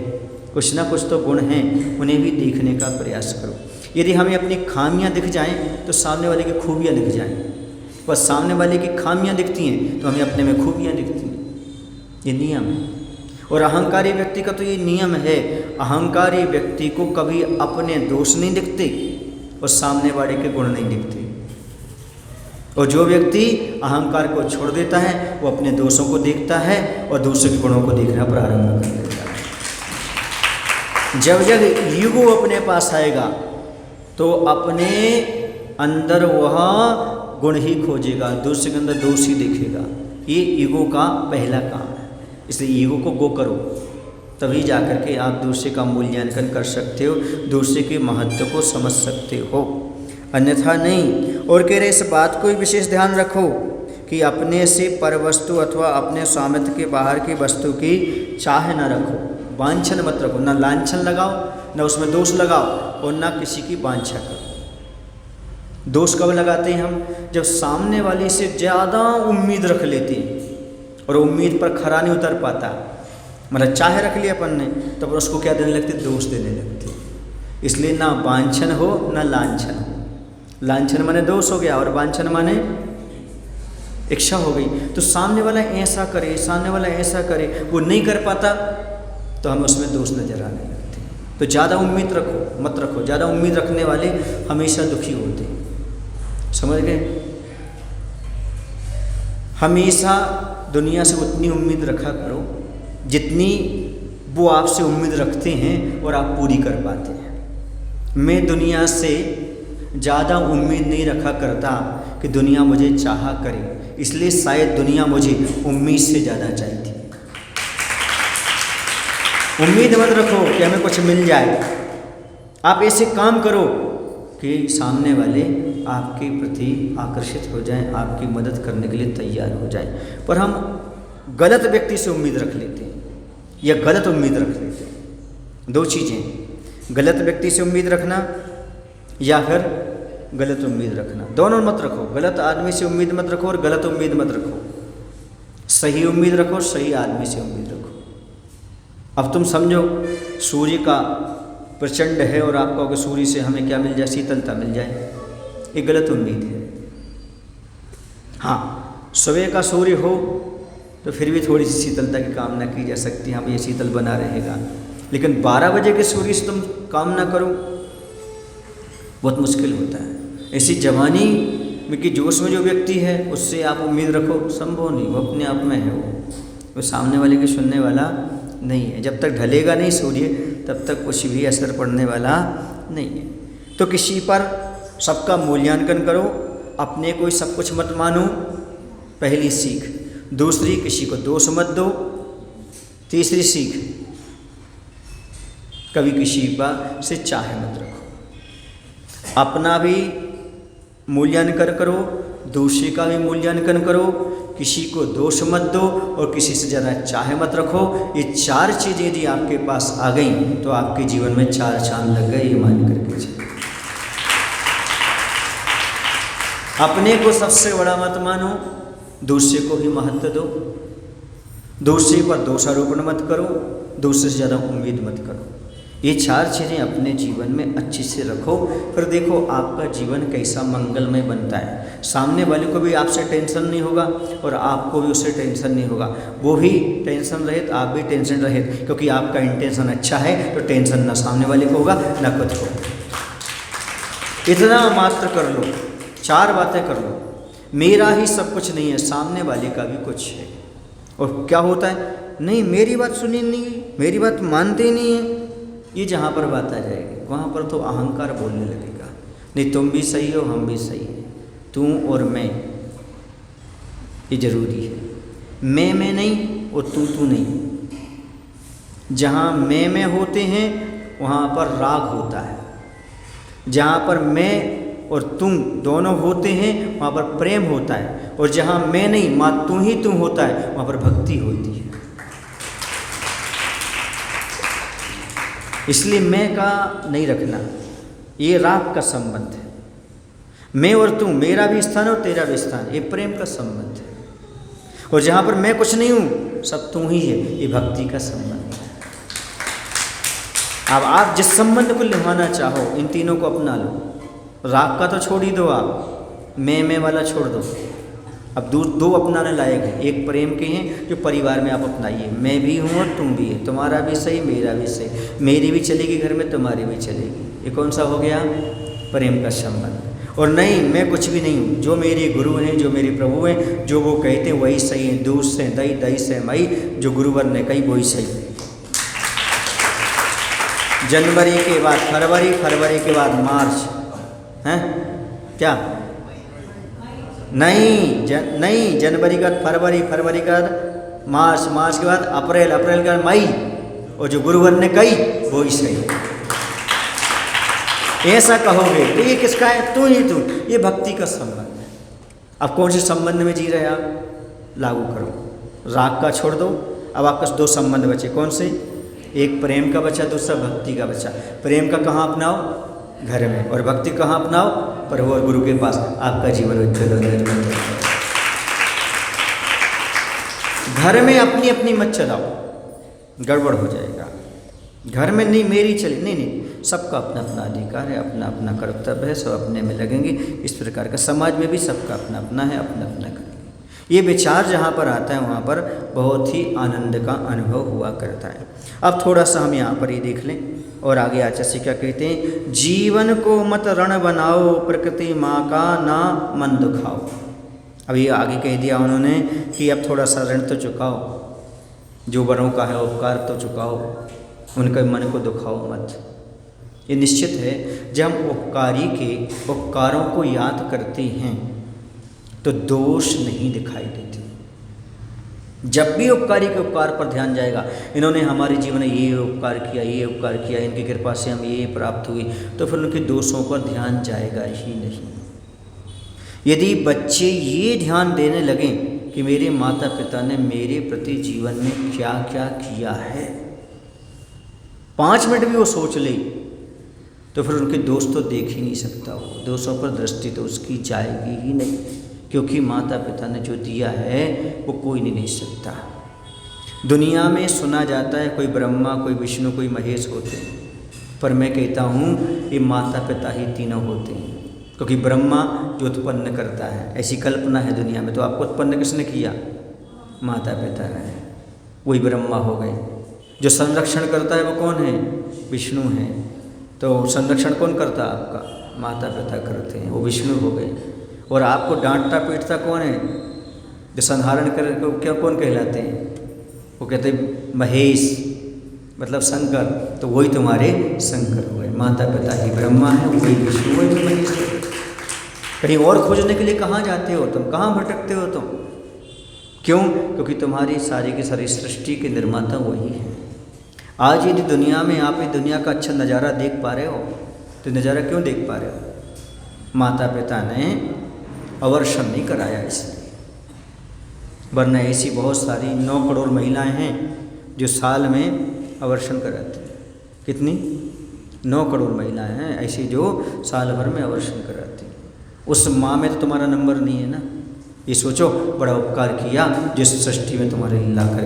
कुछ ना कुछ तो गुण हैं, उन्हें भी देखने का प्रयास करो। यदि हमें अपनी खामियां दिख जाएं तो सामने वाले की खूबियां दिख जाएं, बस सामने वाले की खामियां दिखती हैं तो हमें अपने में खूबियां दिखती हैं। ये नियम है। और अहंकारी व्यक्ति का तो ये नियम है, अहंकारी व्यक्ति को कभी अपने दोष नहीं दिखते और सामने वाले के गुण नहीं दिखते। और जो व्यक्ति अहंकार को छोड़ देता है वो अपने दोषों को देखता है और दूसरे के गुणों को देखना प्रारंभ कर देता है। जब जब ईगो अपने पास आएगा तो अपने अंदर वह गुण ही खोजेगा, दूसरे के अंदर दोष ही देखेगा। ये ईगो का पहला काम है। इसलिए ईगो को गो करो, तभी जाकर के आप दूसरे का मूल्यांकन कर सकते हो, दूसरे के महत्व को समझ सकते हो, अन्यथा नहीं। और कह रहे इस बात को भी विशेष ध्यान रखो कि अपने से पर वस्तु अथवा अपने स्वामित्व के बाहर की वस्तु की चाह न रखो, वांछन मत रखो, ना लांछन लगाओ, ना उसमें दोष लगाओ और ना किसी की वांछा करो। दोष कब लगाते हैं हम? जब सामने वाले से ज़्यादा उम्मीद रख लेते हैं और उम्मीद पर खरा नहीं उतर पाता, मतलब चाह रख लिया अपन ने, तब तो उसको क्या देने लगते? दोष देने लगते। इसलिए ना वांछन हो ना लांछन हो। लांछन माने दोष हो गया और वांछन माने इच्छा हो गई। तो सामने वाला ऐसा करे, सामने वाला ऐसा करे, वो नहीं कर पाता तो हमें उसमें दोष नजर आने लगते। तो ज़्यादा उम्मीद रखो मत रखो, ज़्यादा उम्मीद रखने वाले हमेशा दुखी होते हैं, समझ गए? हमेशा दुनिया से उतनी उम्मीद रखा करो जितनी वो आपसे उम्मीद रखते हैं और आप पूरी कर पाते हैं। मैं दुनिया से ज़्यादा उम्मीद नहीं रखा करता कि दुनिया मुझे चाहा करे, इसलिए शायद दुनिया मुझे उम्मीद से ज़्यादा चाहती। उम्मीद मत रखो कि हमें कुछ मिल जाए, आप ऐसे काम करो कि सामने वाले आपके प्रति आकर्षित हो जाएं, आपकी मदद करने के लिए तैयार हो जाएं। पर हम गलत व्यक्ति से उम्मीद रख लेते हैं या गलत उम्मीद रख लेते हैं। दो चीज़ें, गलत व्यक्ति से उम्मीद रखना या फिर गलत उम्मीद रखना, दोनों मत रखो। गलत आदमी से उम्मीद मत रखो और गलत उम्मीद मत रखो। सही उम्मीद रखो, सही आदमी से उम्मीद रखो। अब तुम समझो सूर्य का प्रचंड है और आप कहोगे सूर्य से हमें क्या मिल जाए? शीतलता मिल जाए। ये गलत उम्मीद है। हाँ, सुबह का सूर्य हो तो फिर भी थोड़ी सी शीतलता की कामना की जा सकती है, हाँ ये शीतल बना रहेगा। लेकिन 12 बजे के सूर्य से तुम कामना करो, बहुत मुश्किल होता है। ऐसी जवानी में कि जोश में जो व्यक्ति है उससे आप उम्मीद रखो, संभव नहीं, वो अपने आप में है, वो सामने वाले की सुनने वाला नहीं है। जब तक ढलेगा नहीं सूर्य तब तक कुछ भी असर पड़ने वाला नहीं है। तो किसी पर सबका मूल्यांकन करो, अपने को सब कुछ मत मानो, पहली सीख। दूसरी, किसी को दोष मत दो। तीसरी सीख, कभी किसी पर से चाह मत रखो। अपना भी मूल्यांकन करो, दूसरे का भी मूल्यांकन करो, किसी को दोष मत दो और किसी से ज़्यादा चाह मत रखो। ये 4 चीज़ें यदि आपके पास आ गई तो आपके जीवन में 4 चांद लग गए, ये मान करके चलिए। अपने को सबसे बड़ा मत मानो, दूसरे को भी महत्व दो, दूसरे पर दोषारोपण मत करो, दूसरे से ज़्यादा उम्मीद मत करो। ये 4 चीज़ें अपने जीवन में अच्छे से रखो, फिर देखो आपका जीवन कैसा मंगलमय बनता है। सामने वाले को भी आपसे टेंशन नहीं होगा और आपको भी उससे टेंशन नहीं होगा। वो भी टेंशन रहित, आप भी टेंशन रहित, क्योंकि आपका इंटेंशन अच्छा है तो टेंशन ना सामने वाले को होगा ना खुद को। इतना मात्र कर लो, 4 बातें कर लो। मेरा ही सब कुछ नहीं है, सामने वाले का भी कुछ है। और क्या होता है, नहीं मेरी बात सुनी नहीं, मेरी बात मानते ही नहीं है, ये जहाँ पर बात आ जाएगी वहाँ पर तो अहंकार बोलने लगेगा। नहीं तुम भी सही हो, हम भी सही है, तू और मैं, ये जरूरी है। मैं नहीं और तू नहीं। जहाँ मैं होते हैं वहाँ पर राग होता है, जहाँ पर मैं और तुम दोनों होते हैं वहाँ पर प्रेम होता है, और जहाँ मैं नहीं माँ तू ही तू होता है वहाँ पर भक्ति होती है। इसलिए मैं का नहीं रखना, ये राग का संबंध है। मैं और तू, मेरा भी स्थान और तेरा भी स्थान, ये प्रेम का संबंध है। और जहाँ पर मैं कुछ नहीं हूँ, सब तू ही है, ये भक्ति का संबंध है। अब आप जिस संबंध को निभाना चाहो इन तीनों को अपना लो। राग का तो छोड़ ही दो, आप मैं वाला छोड़ दो। अब दो अपनाने लायक हैं, एक प्रेम के हैं जो परिवार में आप अपनाइए, मैं भी हूँ और तुम भी है, तुम्हारा भी सही मेरा भी सही, मेरी भी चलेगी घर में तुम्हारी भी चलेगी। ये कौन सा हो गया, प्रेम का संबंध। और नहीं मैं कुछ भी नहीं हूँ, जो मेरे गुरु हैं, जो मेरे प्रभु हैं, जो वो कहते हैं वही सही है। दूध से दही, दही से मई, जो गुरुवर ने कही वही सही। जनवरी के बाद फरवरी, फरवरी के बाद मार्च, हैं क्या नहीं जनवरी का फरवरी, फरवरी का मार्च, मार्च के बाद अप्रैल, अप्रैल का मई, और जो गुरुवर ने कही वो ही सही। ऐसा कहोगे तो ये किसका है, तू ही तू, ये भक्ति का संबंध है। अब कौन से संबंध में जी रहे आप, लागू करो। राग का छोड़ दो, अब आपका 2 संबंध बचे, कौन से, एक प्रेम का बचा, दूसरा भक्ति का बचा। प्रेम का कहाँ अपनाओ, घर में, और भक्ति कहाँ अपनाओ, प्रभु और गुरु के पास। आपका जीवन उज्जवल हो जाएगा। घर में अपनी अपनी मत चलाओ, गड़बड़ हो जाएगा। घर में नहीं मेरी चली, नहीं, सबका अपना अपना अधिकार है, अपना अपना कर्तव्य है, सब अपने में लगेंगे। इस प्रकार का समाज में भी सबका अपना अपना है, अपना अपना करेंगे। ये विचार जहाँ पर आता है वहाँ पर बहुत ही आनंद का अनुभव हुआ करता है। अब थोड़ा सा हम यहाँ पर ये देख लें और आगे आचार्य क्या कहते हैं, जीवन को मत रण बनाओ, प्रकृति माँ का ना मन दुखाओ। अब ये आगे कह दिया उन्होंने कि अब थोड़ा सा ऋण तो चुकाओ, जो बड़ों का है उपकार तो चुकाओ, उनके मन को दुखाओ मत। ये निश्चित है, जब हम उपकारी के उपकारों को याद करते हैं तो दोष नहीं दिखाई देते। जब भी उपकारी के उपकार पर ध्यान जाएगा, इन्होंने हमारे जीवन में ये उपकार किया, ये उपकार किया, इनकी कृपा से हम ये प्राप्त हुई, तो फिर उनके दोषों पर ध्यान जाएगा ही नहीं। यदि बच्चे ये ध्यान देने लगें कि मेरे माता पिता ने मेरे प्रति जीवन में क्या क्या किया है, 5 मिनट भी वो सोच ले, तो फिर उनके दोष तो देख ही नहीं सकता। वो दोषों पर दृष्टि तो उसकी जाएगी ही नहीं, क्योंकि माता पिता ने जो दिया है वो कोई नहीं ले सकता। दुनिया में सुना जाता है कोई ब्रह्मा, कोई विष्णु, कोई महेश होते हैं, पर मैं कहता हूँ ये माता पिता ही तीनों होते हैं। क्योंकि ब्रह्मा जो उत्पन्न करता है, ऐसी कल्पना है दुनिया में, तो आपको उत्पन्न किसने किया, माता पिता है, वही ब्रह्मा हो गए। जो संरक्षण करता है वो कौन है, विष्णु है। तो संरक्षण कौन करता है आपका, माता पिता करते हैं, वो विष्णु हो गए। और आपको डांटता पीटता कौन है, जो संहारण कर क्या कौन कहलाते हैं, वो कहते हैं महेश, मतलब शंकर, तो वही तुम्हारे शंकर हुए। माता पिता ही ब्रह्मा है, वही विष्णु, वही महेश है। कहीं और खोजने के लिए कहाँ जाते हो तुम, कहाँ भटकते हो तुम, क्यों, क्योंकि तुम्हारी सारी की सारी सृष्टि के निर्माता वही है। आज यदि दुनिया में आप ये दुनिया का अच्छा नज़ारा देख पा रहे हो, तो नज़ारा क्यों देख पा रहे हो, माता पिता ने अवर्षण नहीं कराया इसलिए। वरना ऐसी बहुत सारी 9 करोड़ महिलाएं हैं जो साल में अवर्षण कराती हैं। कितनी, 9 करोड़ महिलाएं हैं ऐसी जो साल भर में अवर्षण कराती हैं। उस माँ में तो तुम्हारा नंबर नहीं है ना। ये सोचो, बड़ा उपकार किया जिस सृष्टि में तुम्हारे ला कर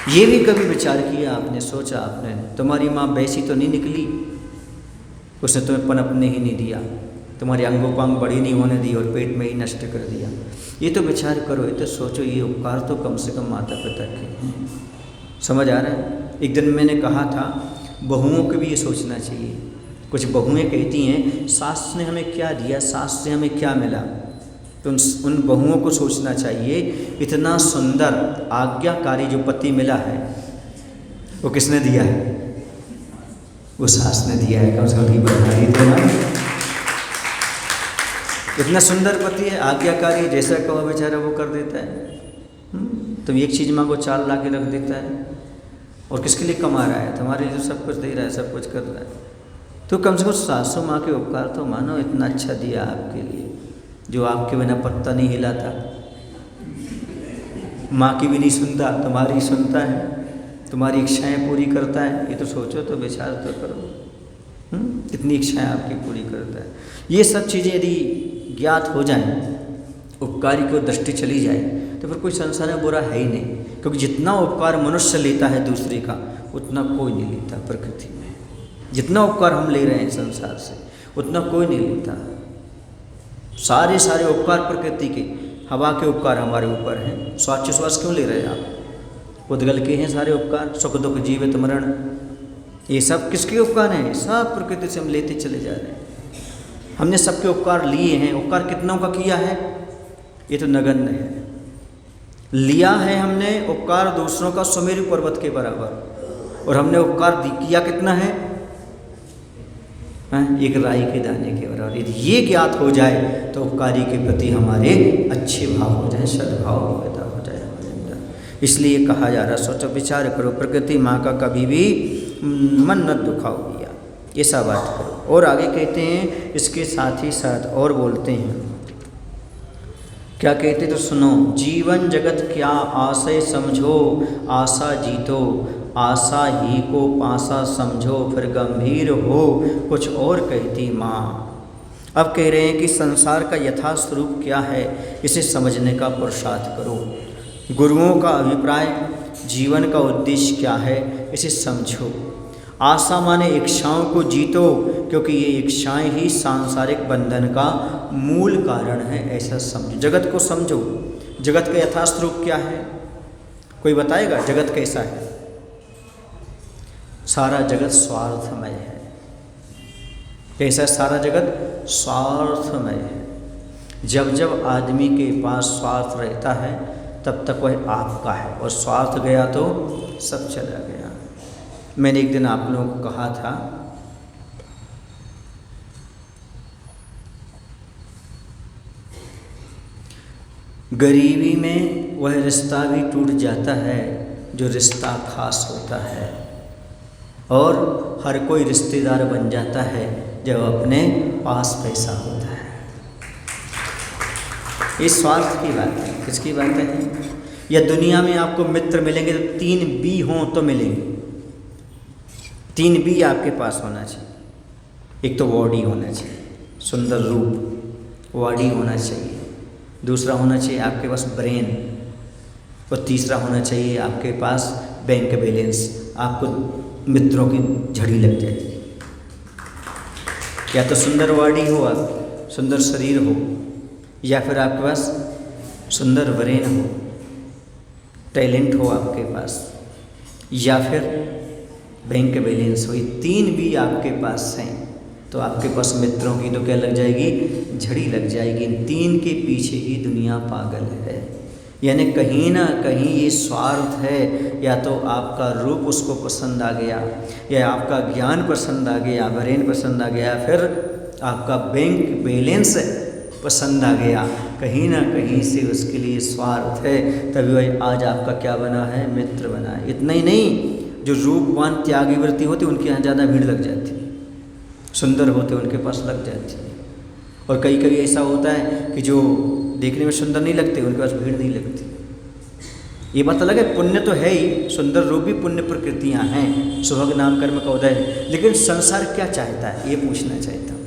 ये भी कभी विचार किया आपने, सोचा आपने, तुम्हारी माँ वैसी तो नहीं निकली, उसने तुम्हें पनपने ही नहीं दिया, तुम्हारे अंगोपांग बड़ी नहीं होने दी और पेट में ही नष्ट कर दिया। ये तो विचार करो, ये तो सोचो, ये उपकार तो कम से कम माता पिता के हैं। समझ आ रहा है? एक दिन मैंने कहा था बहुओं को भी ये सोचना चाहिए। कुछ बहुएं कहती हैं सास ने हमें क्या दिया, सास से हमें क्या मिला, तो उन बहुओं को सोचना चाहिए इतना सुंदर आज्ञाकारी जो पति मिला है वो किसने दिया है? वो सास ने दिया है। कम से कम बधाई देना। इतना सुंदर पति है, आज्ञाकारी, जैसा कहो बेचारा वो कर देता है। तुम एक चीज़ मांगो 4 ला के रख देता है। और किसके लिए कमा रहा है? तुम्हारे लिए तो सब कुछ दे रहा है, सब कुछ कर रहा है। तो कम से कम सासू माँ के उपकार तो मानो, इतना अच्छा दिया आपके लिए, जो आपके बिना पत्ता नहीं हिलाता, माँ की भी नहीं सुनता, तुम्हारी सुनता है, तुम्हारी इच्छाएं पूरी करता है। ये तो सोचो, तो विचार तो करो। इतनी इच्छाएं आपकी पूरी करता है। ये सब चीज़ें यदि ज्ञात हो जाएं, उपकारी की ओर दृष्टि चली जाए, तो फिर कोई संसार में बुरा है ही नहीं। क्योंकि जितना उपकार मनुष्य लेता है दूसरे का, उतना कोई नहीं लेता प्रकृति में। जितना उपकार हम ले रहे हैं संसार से, उतना कोई नहीं लेता। सारे सारे उपकार प्रकृति के, हवा के उपकार हमारे ऊपर हैं। श्वास क्यों ले रहे हैं आप? उद्गल के हैं सारे उपकार, सुख दुख जीवित मरण, ये सब किसके उपकार हैं? सब प्रकृति से हम लेते चले जा रहे हैं। हमने सबके उपकार लिए हैं। उपकार कितनों का किया है? ये तो नगण्य है। लिया है हमने उपकार दूसरों का सुमेरु पर्वत के बराबर, और हमने उपकार किया कितना है? एक राई के दाने के बराबर। यदि ये ज्ञात हो जाए तो उपकारी के प्रति हमारे अच्छे भाव हो जाए, सद्भाव पैदा हो जाए हमारे अंदर। इसलिए कहा जा रहा, सोचो विचार करो, प्रकृति माँ का कभी भी मन न दुखाओ भैया, ऐसा बात करो। और आगे कहते हैं, इसके साथ ही साथ और बोलते हैं, क्या कहते तो सुनो, जीवन जगत क्या आशय समझो, आशा जीतो, आशा ही को पासा समझो, फिर गंभीर हो कुछ और कहती माँ। अब कह रहे हैं कि संसार का यथा स्वरूप क्या है, इसे समझने का पुरुषार्थ करो। गुरुओं का अभिप्राय, जीवन का उद्देश्य क्या है, इसे समझो। आशा माने इच्छाओं को जीतो, क्योंकि ये इच्छाएं ही सांसारिक बंधन का मूल कारण है, ऐसा समझो। जगत को समझो। जगत का यथा स्वरूप क्या है? कोई बताएगा जगत कैसा है? सारा जगत स्वार्थमय है। कैसा है सारा जगत? स्वार्थमय है। जब जब आदमी के पास स्वार्थ रहता है, तब तक वह आपका है, और स्वार्थ गया तो सब चला गया। मैंने एक दिन आप लोगों को कहा था, गरीबी में वह रिश्ता भी टूट जाता है जो रिश्ता खास होता है, और हर कोई रिश्तेदार बन जाता है जब अपने पास पैसा होता है। इस स्वार्थ की बात है। किसकी बात है? या दुनिया में आपको मित्र मिलेंगे तो 3 बी हों तो मिलेंगे। 3 बी आपके पास होना चाहिए। एक तो बॉडी होना चाहिए, सुंदर रूप, बॉडी होना चाहिए। दूसरा होना चाहिए आपके पास ब्रेन, और तीसरा होना चाहिए आपके पास बैंक बैलेंस। आपको मित्रों की झड़ी लग जाएगी। या तो सुंदर बॉडी हो, आप सुंदर शरीर हो, या फिर आपके पास सुंदर ब्रेन हो, टैलेंट हो आपके पास, या फिर बैंक बैलेंस हो। ये 3 भी आपके पास हैं तो आपके पास मित्रों की तो क्या लग जाएगी? झड़ी लग जाएगी। इन 3 के पीछे ही दुनिया पागल है। यानी कहीं ना कहीं ये स्वार्थ है। या तो आपका रूप उसको पसंद आ गया, या आपका ज्ञान पसंद आ गया, ब्रेन पसंद आ गया, फिर आपका बैंक बैलेंस पसंद आ गया। कहीं ना कहीं से उसके लिए स्वार्थ है, तभी वह आज आपका क्या बना है? मित्र बना है। इतना ही नहीं, जो रूपवान त्यागी वृत्ति होती उनके यहाँ ज़्यादा भीड़ लग जाती है, सुंदर होते उनके पास लग जाती है। और कई कई ऐसा होता है कि जो देखने में सुंदर नहीं लगते उनके पास भीड़ नहीं लगती। ये बात अलग है, पुण्य तो है ही, सुंदर रूप भी पुण्य प्रकृतियाँ हैं, सुभग नाम कर्म का उदय है। लेकिन संसार क्या चाहता है ये पूछना चाहता हूँ।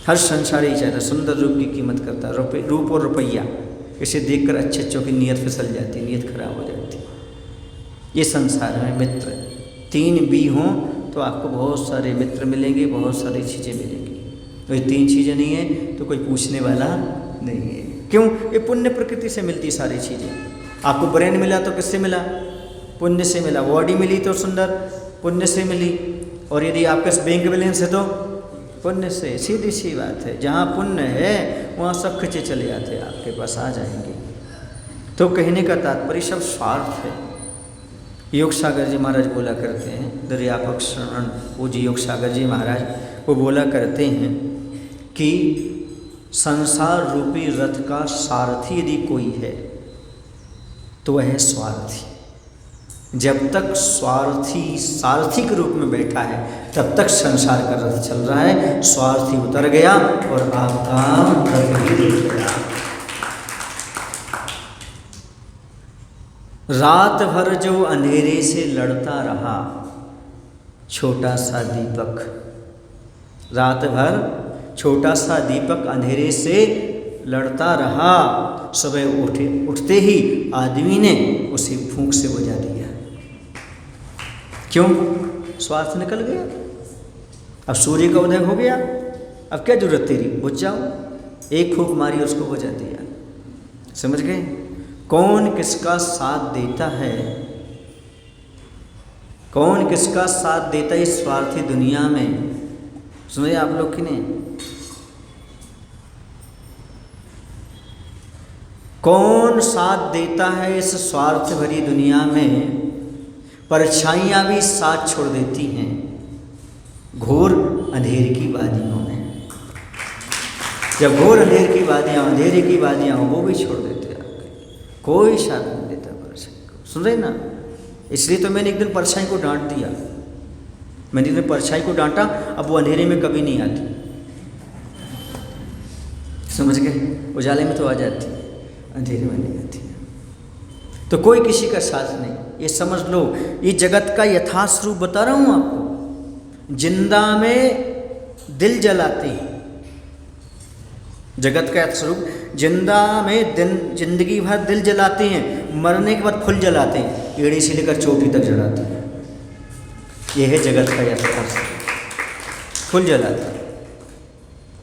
हर संसार ही चाहता है, सुंदर रूप की कीमत करता है, रूप और रुपया, इसे देखकर अच्छे अच्छों की नीयत फिसल जाती है, नीयत खराब हो जाती है। ये संसार में मित्र 3 B हों तो आपको बहुत सारे मित्र मिलेंगे, बहुत सारी चीज़ें मिलेंगी। तो ये 3 चीज़ें नहीं है तो कोई पूछने वाला नहीं है। क्यों? ये पुण्य प्रकृति से मिलती सारी चीज़ें। आपको ब्रेन मिला तो किससे मिला? पुण्य से मिला। बॉडी मिली तो सुंदर, पुण्य से मिली। और यदि आपके बैंक बैलेंस है तो पुण्य से। सीधी सी बात है, जहाँ पुण्य है वहाँ सब खींचे चले आते हैं, आपके पास आ जाएंगे। तो कहने का तात्पर्य सब स्वार्थ है। योग सागर जी महाराज बोला करते हैं, दर्यापक शरण पूज्य योग सागर जी महाराज वो बोला करते हैं कि संसार रूपी रथ का सारथी यदि कोई है तो वह है स्वार्थी। जब तक स्वार्थी सारथी के रूप में बैठा है तब तक संसार का रथ चल रहा है। स्वार्थी उतर गया और आपका रथ ही रुक गया। रात भर जो अंधेरे से लड़ता रहा छोटा सा दीपक, रात भर छोटा सा दीपक अंधेरे से लड़ता रहा, सुबह उठते ही आदमी ने उसे फूंक से बुझा दिया। क्यों? स्वार्थ निकल गया। अब सूर्य का उदय हो गया, अब क्या जरूरत तेरी, बुझ जाओ। एक फूंक मारी उसको बुझा दिया। समझ गए? कौन किसका साथ देता है, कौन किसका साथ देता है इस स्वार्थी दुनिया में? सुनिए आप लोग कि नहीं? कौन साथ देता है इस स्वार्थ भरी दुनिया में? परछाइयाँ भी साथ छोड़ देती हैं घोर अंधेर की वादियों में। जब घोर अंधेर की वादियाँ, अंधेरे की वादियाँ वो भी छोड़ देते हैं आपके। कोई साथ नहीं देता परछाई को। सुन रहे ना? इसलिए तो मैंने एक दिन परछाई को डांट दिया। मैंने एक दिन परछाई को डांटा, अब वो अंधेरे में कभी नहीं आती। समझ गए? उजाले में तो आ जाती, अंधेरे में नहीं आती। तो कोई किसी का साथ नहीं। ये समझ लो, ये जगत का यथार्थ स्वरूप बता रहा हूँ आपको। जिंदा में दिल जलाते हैं, जगत का यथार्थ स्वरूप। जिंदा में जिंदगी भर दिल जलाते हैं, मरने के बाद फुल जलाते हैं, एड़ी से लेकर चोटी तक जलाते हैं। ये है जगत का यथार्थ स्वरूप, फुल जलाते हैं।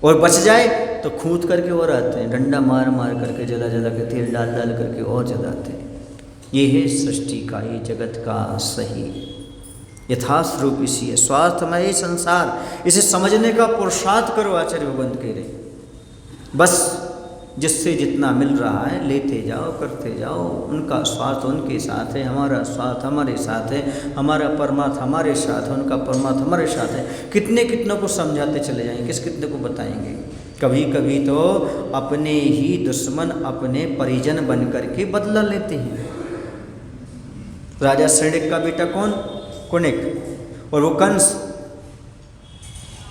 और बच जाए तो खूंद करके और आते हैं, डंडा मार मार करके, जला जला के, तेल डाल डाल करके और जलाते हैं। ये है सृष्टि का, ये जगत का सही यथार्थ रूप इसी है। स्वार्थमय संसार, इसे समझने का पुरुषार्थ करो। आचार्य भगवंत कह रहे, बस जिससे जितना मिल रहा है लेते जाओ, करते जाओ। उनका स्वार्थ उनके साथ है, हमारा स्वार्थ हमारे साथ है, हमारा परमार्थ हमारे साथ है, उनका परमार्थ हमारे साथ है। कितने कितनों को समझाते चले जाएंगे, किस कितने को बताएंगे। कभी कभी तो अपने ही दुश्मन अपने परिजन बन करके बदला लेते हैं। राजा श्रेणिक का बेटा कौन? कुणिक। और वो कंस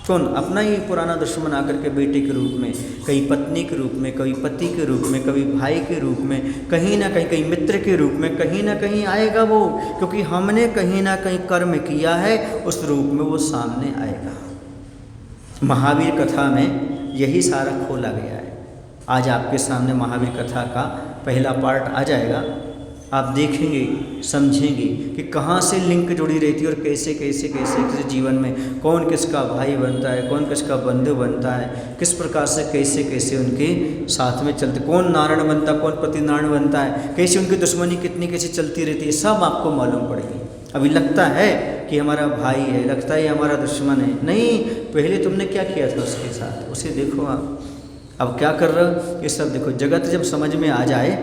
कौन? अपना ही पुराना दुश्मन आकर के बेटे के रूप में, कभी पत्नी के रूप में, कभी पति के रूप में, कभी भाई के रूप में, कहीं ना कहीं मित्र के रूप में, कहीं ना कहीं आएगा वो। क्योंकि हमने कहीं ना कहीं कर्म किया है, उस रूप में वो सामने आएगा। महावीर कथा में यही सारा खोला गया है। आज आपके सामने महावीर कथा का पहला पार्ट आ जाएगा। आप देखेंगे, समझेंगे कि कहाँ से लिंक जुड़ी रहती है और कैसे कैसे कैसे कैसे जीवन में कौन किसका भाई बनता है, कौन किसका बंधु बनता है, किस प्रकार से कैसे कैसे उनके साथ में चलते, कौन नारायण बनता है, कौन पति नारायण बनता है, कैसे उनकी दुश्मनी कितनी कैसे चलती रहती है, सब आपको मालूम पड़ेगी। अभी लगता है कि हमारा भाई है, लगता है हमारा दुश्मन है। नहीं, पहले तुमने क्या किया था उसके साथ, उसे देखो आप अब क्या कर रहे हो, ये सब देखो। जगत जब समझ में आ जाए,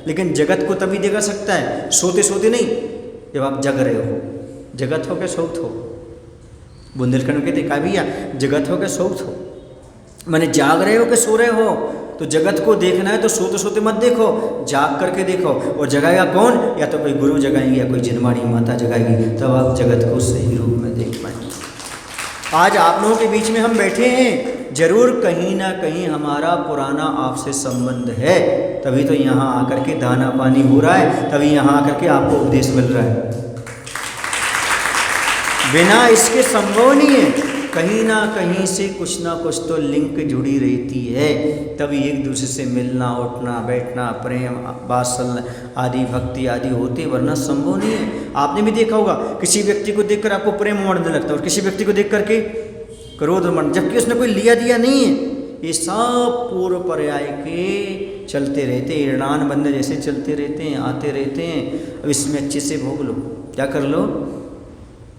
लेकिन जगत को तभी देखा सकता है, सोते सोते नहीं, जब आप जग रहे हो। जगत हो के सोत हो। बुंदेलखंड के देखा भैया, जगत हो के सोत हो, मैंने जाग रहे हो कि सो रहे हो। तो जगत को देखना है तो सोते सोते मत देखो, जाग करके देखो। और जगाएगा कौन? या तो कोई गुरु जगाएंगे या कोई जिनवाणी माता जगाएगी, तब आप जगत को सही रूप में देख पाएंगे। आज आप लोगों के बीच में हम बैठे हैं, जरूर कहीं ना कहीं हमारा पुराना आपसे संबंध है, तभी तो यहाँ आकर के दाना पानी हो रहा है, तभी यहाँ आकर के आपको उपदेश मिल रहा है। बिना इसके संभव नहीं है। कहीं ना कहीं से कुछ ना कुछ तो लिंक जुड़ी रहती है, तभी एक दूसरे से मिलना, उठना, बैठना, प्रेम, वात्सल्य आदि, भक्ति आदि होते, वरना संभव नहीं है। आपने भी देखा होगा, किसी व्यक्ति को देखकर आपको प्रेम बढ़ने लगता है और किसी व्यक्ति को देख करके क्रोध बढ़, जबकि उसने कोई लिया दिया नहीं है। ये सब पूर्व पर्याय के चलते रहते हैं, ईरान बंदे जैसे चलते रहते हैं, आते रहते हैं। अब इसमें अच्छे से भोग लो, क्या कर लो।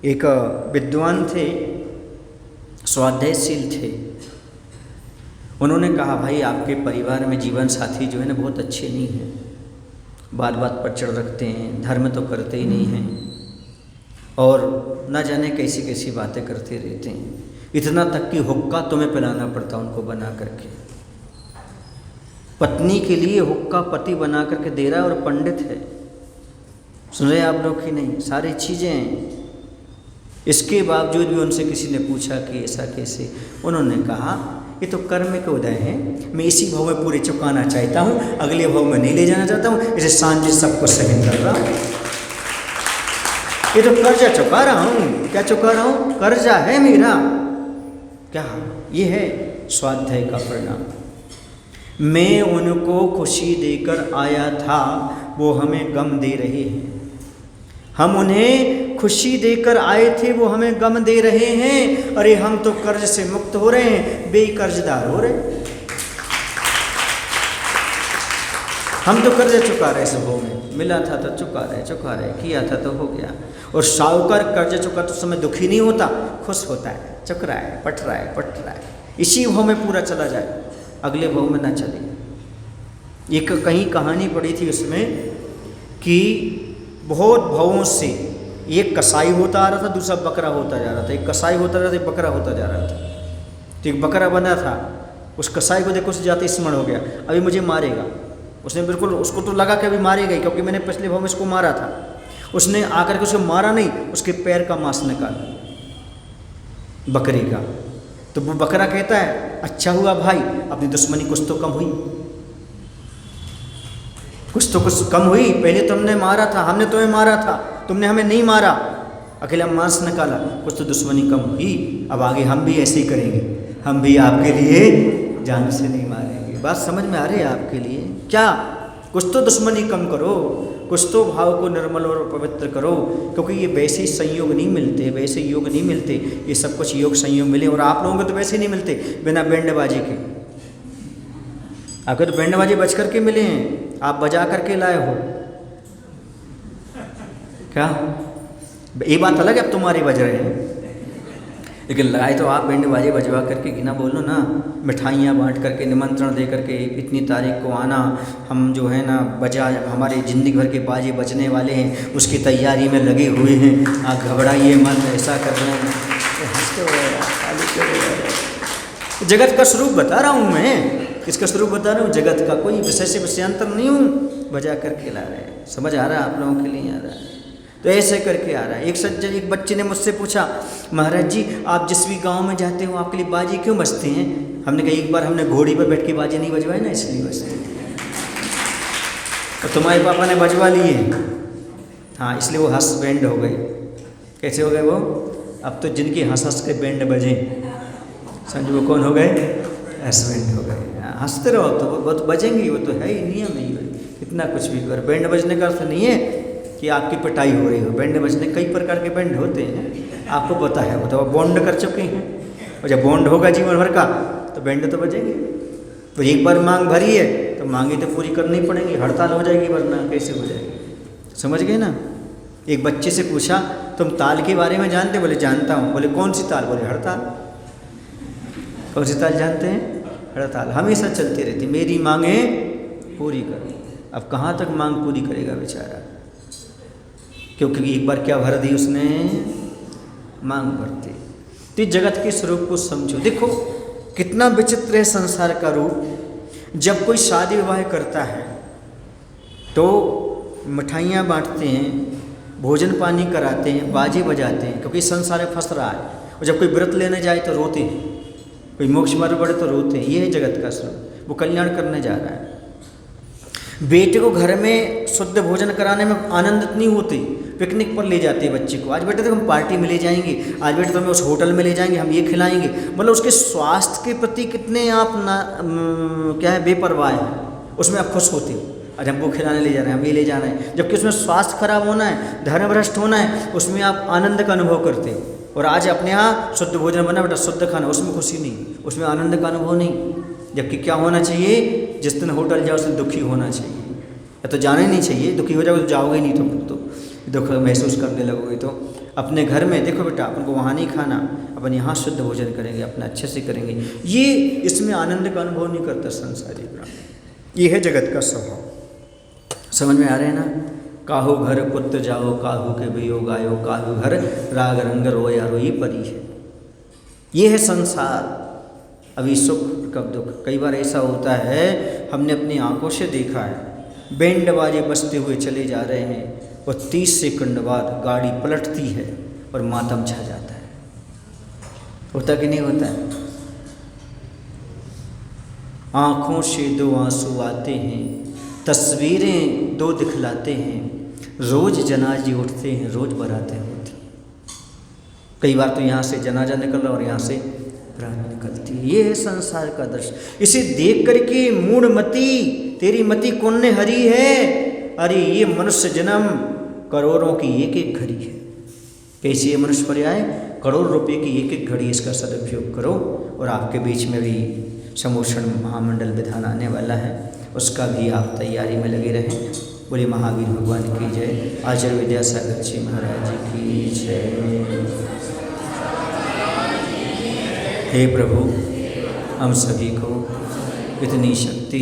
एक विद्वान थे, स्वाध्यायशील थे, उन्होंने कहा भाई आपके परिवार में जीवन साथी जो है ना बहुत अच्छे नहीं हैं, बात बात पर चढ़ रखते हैं, धर्म तो करते ही नहीं हैं और न जाने कैसी कैसी बातें करते रहते हैं, इतना तक कि हुक्का तुम्हें पिलाना पड़ता उनको बना करके। पत्नी के लिए हुक्का पति बना करके दे रहा है और पंडित है। सुन रहे आप लोग कि नहीं, सारी चीज़ें हैं। इसके बावजूद भी उनसे किसी ने पूछा कि ऐसा कैसे, उन्होंने कहा ये तो कर्म के उदय हैं, मैं इसी भाव में पूरे चुकाना चाहता हूँ, अगले भाव में नहीं ले जाना चाहता हूँ, इसे सांझे सबको सहन कर रहा हूँ। ये तो कर्जा चुका रहा हूँ। क्या चुका रहा हूँ? कर्जा है मेरा। क्या ये है स्वाध्याय का परिणाम। मैं उनको खुशी देकर आया था, वो हमें गम दे रहे हैं। हम उन्हें खुशी देकर आए थे, वो हमें गम दे रहे हैं। अरे हम तो कर्ज से मुक्त हो रहे हैं, बेकर्जदार हो रहे हैं। हम तो कर्ज चुका रहे, सब हो में मिला था तो चुका रहे, किया था तो हो गया। और साहूकार कर्ज चुका तो समय दुखी नहीं होता, खुश होता है, चुक रहा है, पट रहा है। इसी भाव में पूरा चला जाए, अगले भाव में ना चले। एक कहीं कहानी पढ़ी थी उसमें कि बहुत भावों से एक कसाई होता आ रहा था, दूसरा बकरा होता जा रहा था। एक कसाई होता जा रहा था, एक बकरा होता जा रहा था। तो एक बकरा बंधा था, उस कसाई को देखो उसे जाते स्मरण हो गया, अभी मुझे मारेगा। उसने बिल्कुल, उसको तो लगा कि अभी मारेगा ही, क्योंकि मैंने पिछले भाव में इसको मारा था। उसने आकर के उसे मारा नहीं, उसके पैर का मांस निकाला बकरी का। तो वो बकरा कहता है अच्छा हुआ भाई, अपनी दुश्मनी कुछ तो कम हुई, कुछ कम हुई। पहले तुमने मारा था, हमने तुम्हें मारा था, तुमने हमें नहीं मारा, अकेला मांस निकाला, कुछ तो दुश्मनी कम हुई। अब आगे हम भी ऐसे ही करेंगे, हम भी आपके लिए जान से नहीं मारेंगे। बात समझ में आ रही है आपके लिए? क्या कुछ तो दुश्मनी कम करो, कुछ तो भाव को निर्मल और पवित्र करो, क्योंकि ये वैसे संयोग नहीं मिलते, वैसे योग नहीं मिलते। ये सब कुछ योग संयोग मिले, और आप लोगों को तो वैसे नहीं मिलते बिना बैंडबाजी के। आपको तो बैंडबाजी बज करके मिले हैं, आप बजा करके लाए हो। क्या ये बात अलग है, अब तुम्हारे बज रहे हैं, लेकिन लगाए तो आप बैंड बाजे बजवा करके गिना बोलो ना, मिठाइयाँ बांट करके, निमंत्रण दे करके, इतनी तारीख को आना, हम जो है ना बजा, हमारे ज़िंदगी भर के बाजे बजने वाले हैं, उसकी तैयारी में लगे हुए हैं। आप घबराइए मत, ऐसा कर रहे हैं, जगत का स्वरूप बता रहा हूँ मैं। किसका स्वरूप बता रहा हूँ? जगत का। कोई विषय से विषयांतर नहीं हूँ, बजा करके ला रहे हैं। समझ आ रहा है आप लोगों के लिए? आ रहा है। तो ऐसे करके आ रहा है। एक सज्जन, एक बच्चे ने मुझसे पूछा, महाराज जी आप जिस भी गांव में जाते हो आपके लिए बाजे क्यों बजते हैं? हमने कहा एक बार हमने घोड़ी पर बैठ के बाजे नहीं बजवाए ना, इसलिए बजते हैं। तो तुम्हारे पापा ने बजवा लिए, हाँ, इसलिए वो हंस बैंड हो गए। कैसे हो गए वो? अब तो जिनकी हंस हंस के बैंड बजे, समझो वो कौन हो गए? हंस बैंड हो गए। हंसते रहो तो वो तो बजेंगे, वो तो है ही, नियम है ही। कितना कुछ भी कर, बैंड बजने का अर्थ नहीं है कि आपकी पिटाई हो रही हो। बैंड बजने कई प्रकार के बैंड होते हैं, आपको पता है, वो तो बॉन्ड कर चुके हैं, और जब बॉन्ड होगा जीवन भर का तो बैंड तो बजेंगे। तो एक बार मांग भरी है तो मांगे तो पूरी करनी पड़ेगी, हड़ताल हो जाएगी, वरना कैसे हो जाएगी? समझ गए ना? एक बच्चे से पूछा तुम ताल के बारे में जानते? बोले जानता हूँ। बोले कौन सी ताल? बोले हड़ताल। कौन सी ताल जानते हैं? हड़ताल हमेशा चलती रहती, मेरी मांगे पूरी करो। अब कहाँ तक मांग पूरी करेगा बेचारा, क्योंकि एक बार क्या भर दी उसने? मांग भरती। तो जगत के स्वरूप को समझो। देखो कितना विचित्र है संसार का रूप। जब कोई शादी विवाह करता है तो मिठाइयाँ बांटते हैं, भोजन पानी कराते हैं, बाजे बजाते हैं, क्योंकि संसार में फंस रहा है। और जब कोई व्रत लेने जाए तो रोते हैं, कोई मोक्ष मार्ग बढ़े तो रोते हैं। ये है जगत का स्वरूप, वो कल्याण करने जा रहा है। बेटे को घर में शुद्ध भोजन कराने में आनंदित नहीं होते, पिकनिक पर ले जाते हैं बच्चे को, आज बेटे तो हम पार्टी में ले जाएंगे, आज बेटे तो हमें उस होटल में ले जाएंगे, हम ये खिलाएंगे, मतलब उसके स्वास्थ्य के प्रति कितने आप क्या है बेपरवाह हैं, उसमें आप खुश होते हो, आज हमको खिलाने ले जा रहे हैं, हम ये ले जाना है, जबकि उसमें स्वास्थ्य खराब होना है, धर्म भ्रष्ट होना है, उसमें आप आनंद का अनुभव करते हो। और आज अपने यहाँ शुद्ध भोजन बना बेटा, शुद्ध खाना, उसमें खुशी नहीं, उसमें आनंद का अनुभव नहीं। जबकि क्या होना चाहिए, जिस दिन होटल जाओ उस दिन दुखी होना चाहिए, या तो जाना ही नहीं चाहिए, दुखी हो जाओगे तो जाओगे नहीं, तुम तो दुख महसूस करने लगोगे। तो अपने घर में देखो बेटा, अपन को वहाँ नहीं खाना, अपन यहाँ शुद्ध भोजन करेंगे, अपना अच्छे से करेंगे, ये इसमें आनंद का अनुभव नहीं करता संसारी प्राणी। ये है जगत का स्वभाव। समझ में आ रहे हैं ना? काहू घर पुत्र जाओ, काहू के वियोग आयो, काहू घर राग रंग रोया रोई परी है। ये है संसार। अभी सुख कब दुख। कई बार ऐसा होता है, हमने अपनी आंखों से देखा है, बैंड बाजे बजते हुए चले जा रहे हैं और 30 सेकंड बाद गाड़ी पलटती है और मातम छा जाता है। होता कि नहीं होता है? आँखों से दो आंसू आते हैं, तस्वीरें दो दिखलाते हैं, रोज जनाजे उठते हैं, रोज बारातें होती हैं। कई बार तो यहाँ से जनाजा निकल रहा और यहाँ से प्राण निकलती है। ये है संसार का दर्शन। इसे देख करके मूढ़ मति, तेरी मति कौन ने हरी है? अरे ये मनुष्य जन्म करोड़ों की एक एक घड़ी है। कैसी है मनुष्य पर्याय? करोड़ रुपए की एक एक घड़ी, इसका सदुपयोग करो। और आपके बीच में भी समोषण महामंडल विधान आने वाला है, उसका भी आप तैयारी में लगे रहें। बोले महावीर भगवान की जय। आचार्य विद्यासागर जी महाराज जी की जय। हे प्रभु, हम सभी को इतनी शक्ति,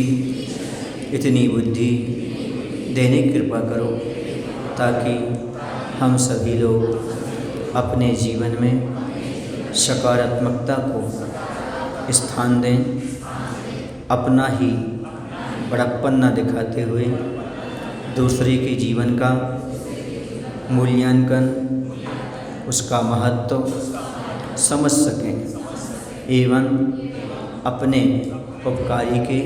इतनी बुद्धि देने की कृपा करो, ताकि हम सभी लोग अपने जीवन में सकारात्मकता को स्थान दें, अपना ही बड़प्पन न दिखाते हुए दूसरे के जीवन का मूल्यांकन, उसका महत्व समझ सकें एवं अपने उपकारी के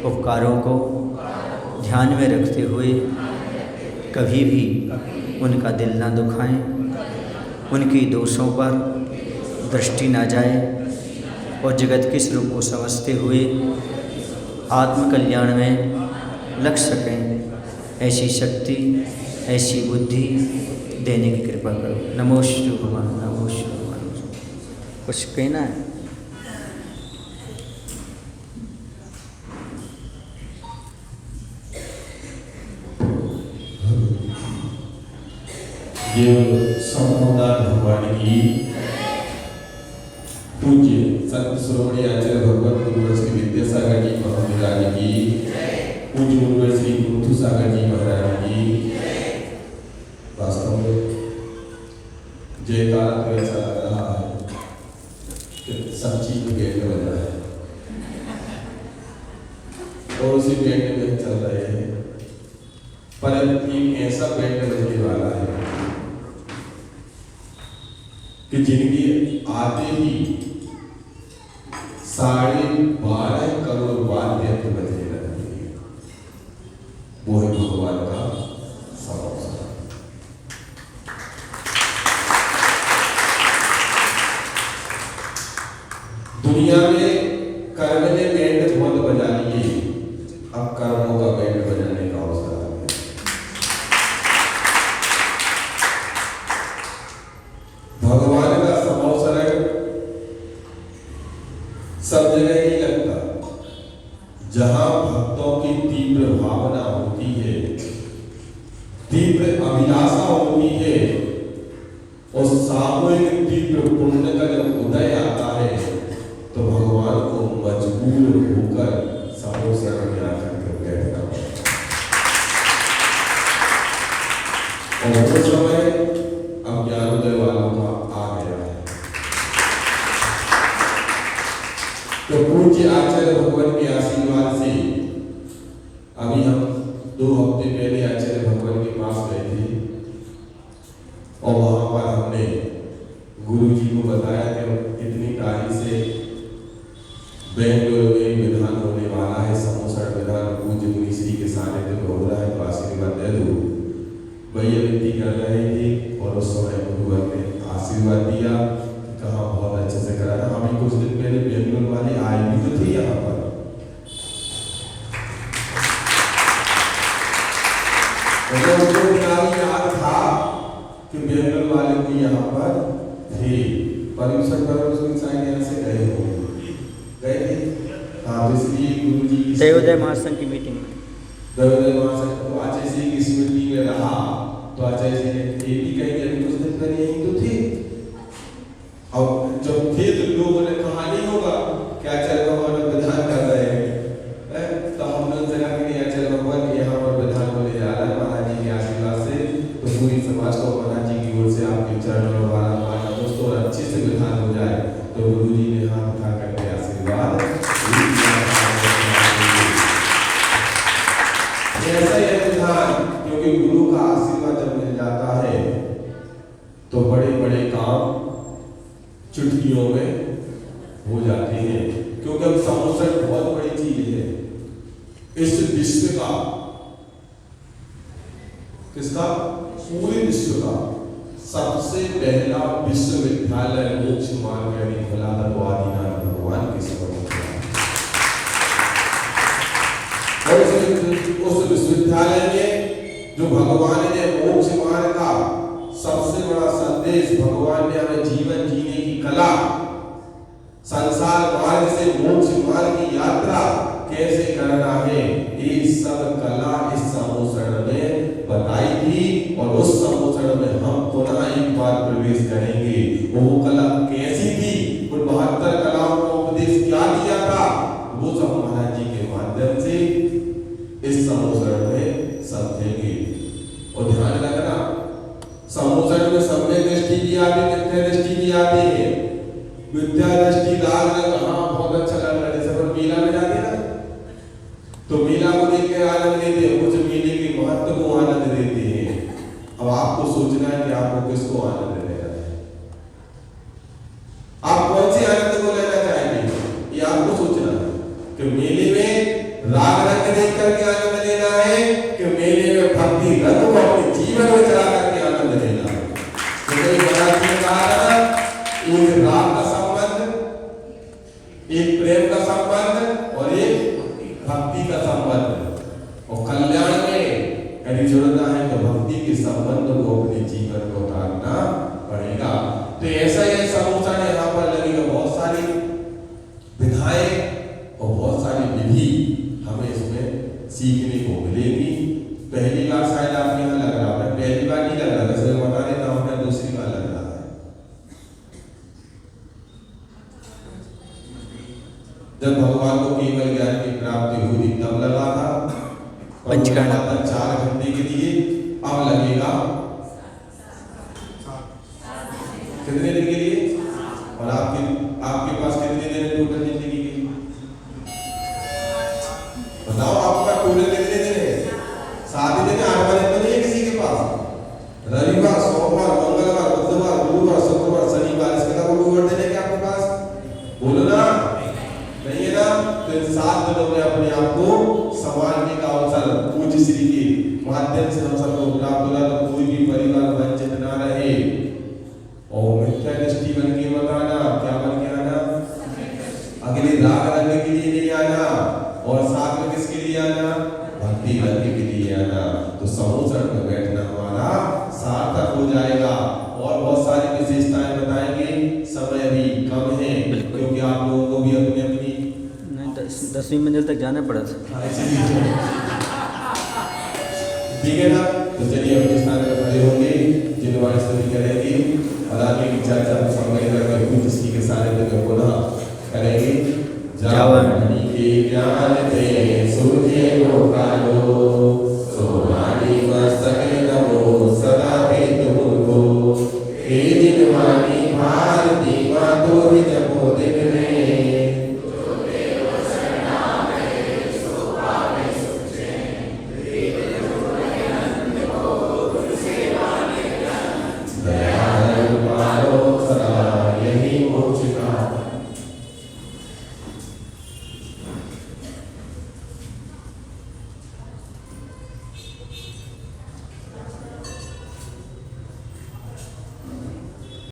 उपकारों को ध्यान में रखते हुए कभी भी उनका दिल ना दुखाएं, उनके दोषों पर दृष्टि ना जाए और जगत के स्वरूप को समझते हुए आत्मकल्याण में लग सकें। ऐसी शक्ति, ऐसी बुद्धि देने की कृपा करो। नमो श्री भगवान, नमो श्री भगवान। कुछ कहना है? संपूर्ण भगवान की पूज्य संत शिरोमणि आचार्य भगवत गुरुवर श्री विद्यासागर जी महाराज की, पूज्य गुरुवर श्री गुरु सागर जी महाराज की। वास्तव में जयकारा तो ऐसा लग रहा है कि सब चीज में बैंड बज रहा है और उसी बैंड में चल रहे हैं, परंतु ऐसा बैंड बजने वाला है कि जिनकी आते ही 12.5 करोड़ वाद्य बजने लगेंगे। वो है भगवान का समोसा। दुनिया में कर्म ने बैंड बहुत बजा लिए, अब कर्मों का बैंड बजाने का अवसर आ गया। भगवान का समोसरण सब जगह नहीं लगता। जहां भक्तों की तीव्र भावना होती है, तीव्र अभिलाषा होती है और सामूहिक तीव्र पुण्य का जब उदय आता है तो भगवान को मजबूर होकर समोसरण में आकर के बैठना और वो समय अज्ञानोदय वालों का आ गया है। तो पूज्य आचार्य भगवान के आशीर्वाद से अभी हम 2 हफ्ते पहले आचार्य भगवान के पास गए थे और वहां पर हमने गुरु जी को बताया कि इतनी तारीख से बेंगलुरु में विधान होने वाला है, समोसरण विधान पूज्य मुनि श्री के आशीर्वाद दिया, कहा बहुत अच्छे से करा था। अभी कुछ दिन पहले बेंगलोर वाले आए भी तो थे यहाँ पर। उनको याद था कि बेंगलोर वाले भी यहाँ पर थे, परमेश्वर शायद यहाँ से गए थे। हाँ, तो इसलिए गुरु जी देवोदय महासंघ की मीटिंग में देवोदय महासंघ तो आचार्य जी की स्मृति में रहा, तो आचार्य जी ने ये भी कही अभी कुछ दिन पहले यही तो थे। और जब थे तो लोगों ने कहा नहीं होगा क्या आचार्य भगवान विधान कर रहे हैं, तो हमने उनसे कहा कि आचार्य भगवान यहाँ पर विधान को ले जा रहा है महाराज जी के आशीर्वाद से, तो पूरी समाज को महाराज जी की ओर से आपके चरणों में बारम्बार दोस्तों और अच्छे से विधान हो जाए। तो गुरु जी ने हाथ उठा करके आशीर्वाद ऐसा ही विधान, क्योंकि गुरु का आशीर्वाद जब मिल जाता है तो बड़े बड़े काम चुटकियों में हो जाते हैं, क्योंकि अब समोसन बहुत बड़ी चीज है। इस विश्व का, किसका? पूरे विश्व का सबसे पहला विश्वविद्यालय मोक्ष मार्ग यानी खुला था वो आदिनाथ भगवान के समर्पित। उस विश्वविद्यालय में जो भगवान ने मोक्ष मार्ग का सबसे बड़ा संदेश, भगवान ने हमें जीवन जीने की कला, संसार मार्ग से मोक्ष मार्ग की यात्रा कैसे करना है, ये सब कला इस समोसण में बताई थी। और उस समोसण में हम पुनः एक बार प्रवेश करेंगे। वो कला कैसी थी, उन 72 कलाओं का उपदेश क्या दिया था, वो सब महाराज जी के माध्यम से इस समोसण में समझेंगे। और ध्यान रखना, समोसण में सम्यक दृष्टि भी आती है, मिथ्या दृष्टि भी आती है। मिथ्या दृष्टि लाल रंग, हाँ बहुत अच्छा लग रहा है, जैसे अपन मेला में जाते हैं ना, तो मेला को देख के आनंद लेते हैं, कुछ मेले के महत्व को आनंद देते हैं। अब आपको सोचना है कि आपको किसको आनंद लेना है, आप कौन से आनंद को लेना चाहेंगे, ये आपको सोचना है कि मेले में राग रंग देख करके आनंद लेना है कि मेले में भक्ति रंग को अपने जीवन में चला करके आनंद लेना है। तो महाराज जी ने कहा था, एक राग का संबंध, एक प्रेम का संबंध और एक भक्ति का संबंध। और कल्याण में यदि जुड़ना है तो भक्ति के संबंध को अपने जीवन में उतारना पड़ेगा। तो ऐसा ही समोसा ने यहाँ पर लगेगा, बहुत सारी विधाएं और बहुत सारी विधि हमें इसमें सीखने को मिलेगी। पहली बार शायद आपके यहाँ लग रहा है, पहली बार नहीं लग रहा, वैसे बता देता हूँ मैं, दूसरी बार लग रहा है। जब भगवान को केवल ज्ञान की प्राप्ति हुई तब लगा था पंचकर्म 4 घंटे के लिए, अब लगेगा कितने दिन के लिए, और आपके पास कितने दिन है टोटल जिंदगी के? बताओ आपका टोटल कितने दिन है? 7 दिन है, 8 दिन तो नहीं है किसी के पास। रविवार, सोमवार, मंगलवार, बुधवार, गुरुवार, शुक्रवार, शनिवार, इसके अलावा कोई और दिन है क्या आपके पास? बोलो ना, नहीं है ना? तो इन 7 दिनों में अपने आप को संभालने का अवसर पूज्य श्री के माध्यम से हम सबको प्राप्त होगा, तो कोई भी परिवार वंचित ना रहे। और मिथ्या दृष्टि बन के बताना, क्या बन के आना, अगले राग रंग के लिए नहीं आना, और साथ में किसके लिए आना, भक्ति रंग के लिए आना। तो समोसण में बैठना हमारा सार्थक हो जाएगा। और बहुत सारी विशेषताएं बताएंगे, समय भी कम है क्योंकि आप लोगों को भी अपनी अपनी 10वीं मंजिल तक जाना पड़ा था। ठीक है ना? तो चलिए अपने स्थान पर खड़े होंगे, जिनवाणी स्तुति करेंगे और आगे की चर्चा को संग्रह करके पूज्य श्री के सानिध्य में पुनः करेंगे। जावनी के ज्ञान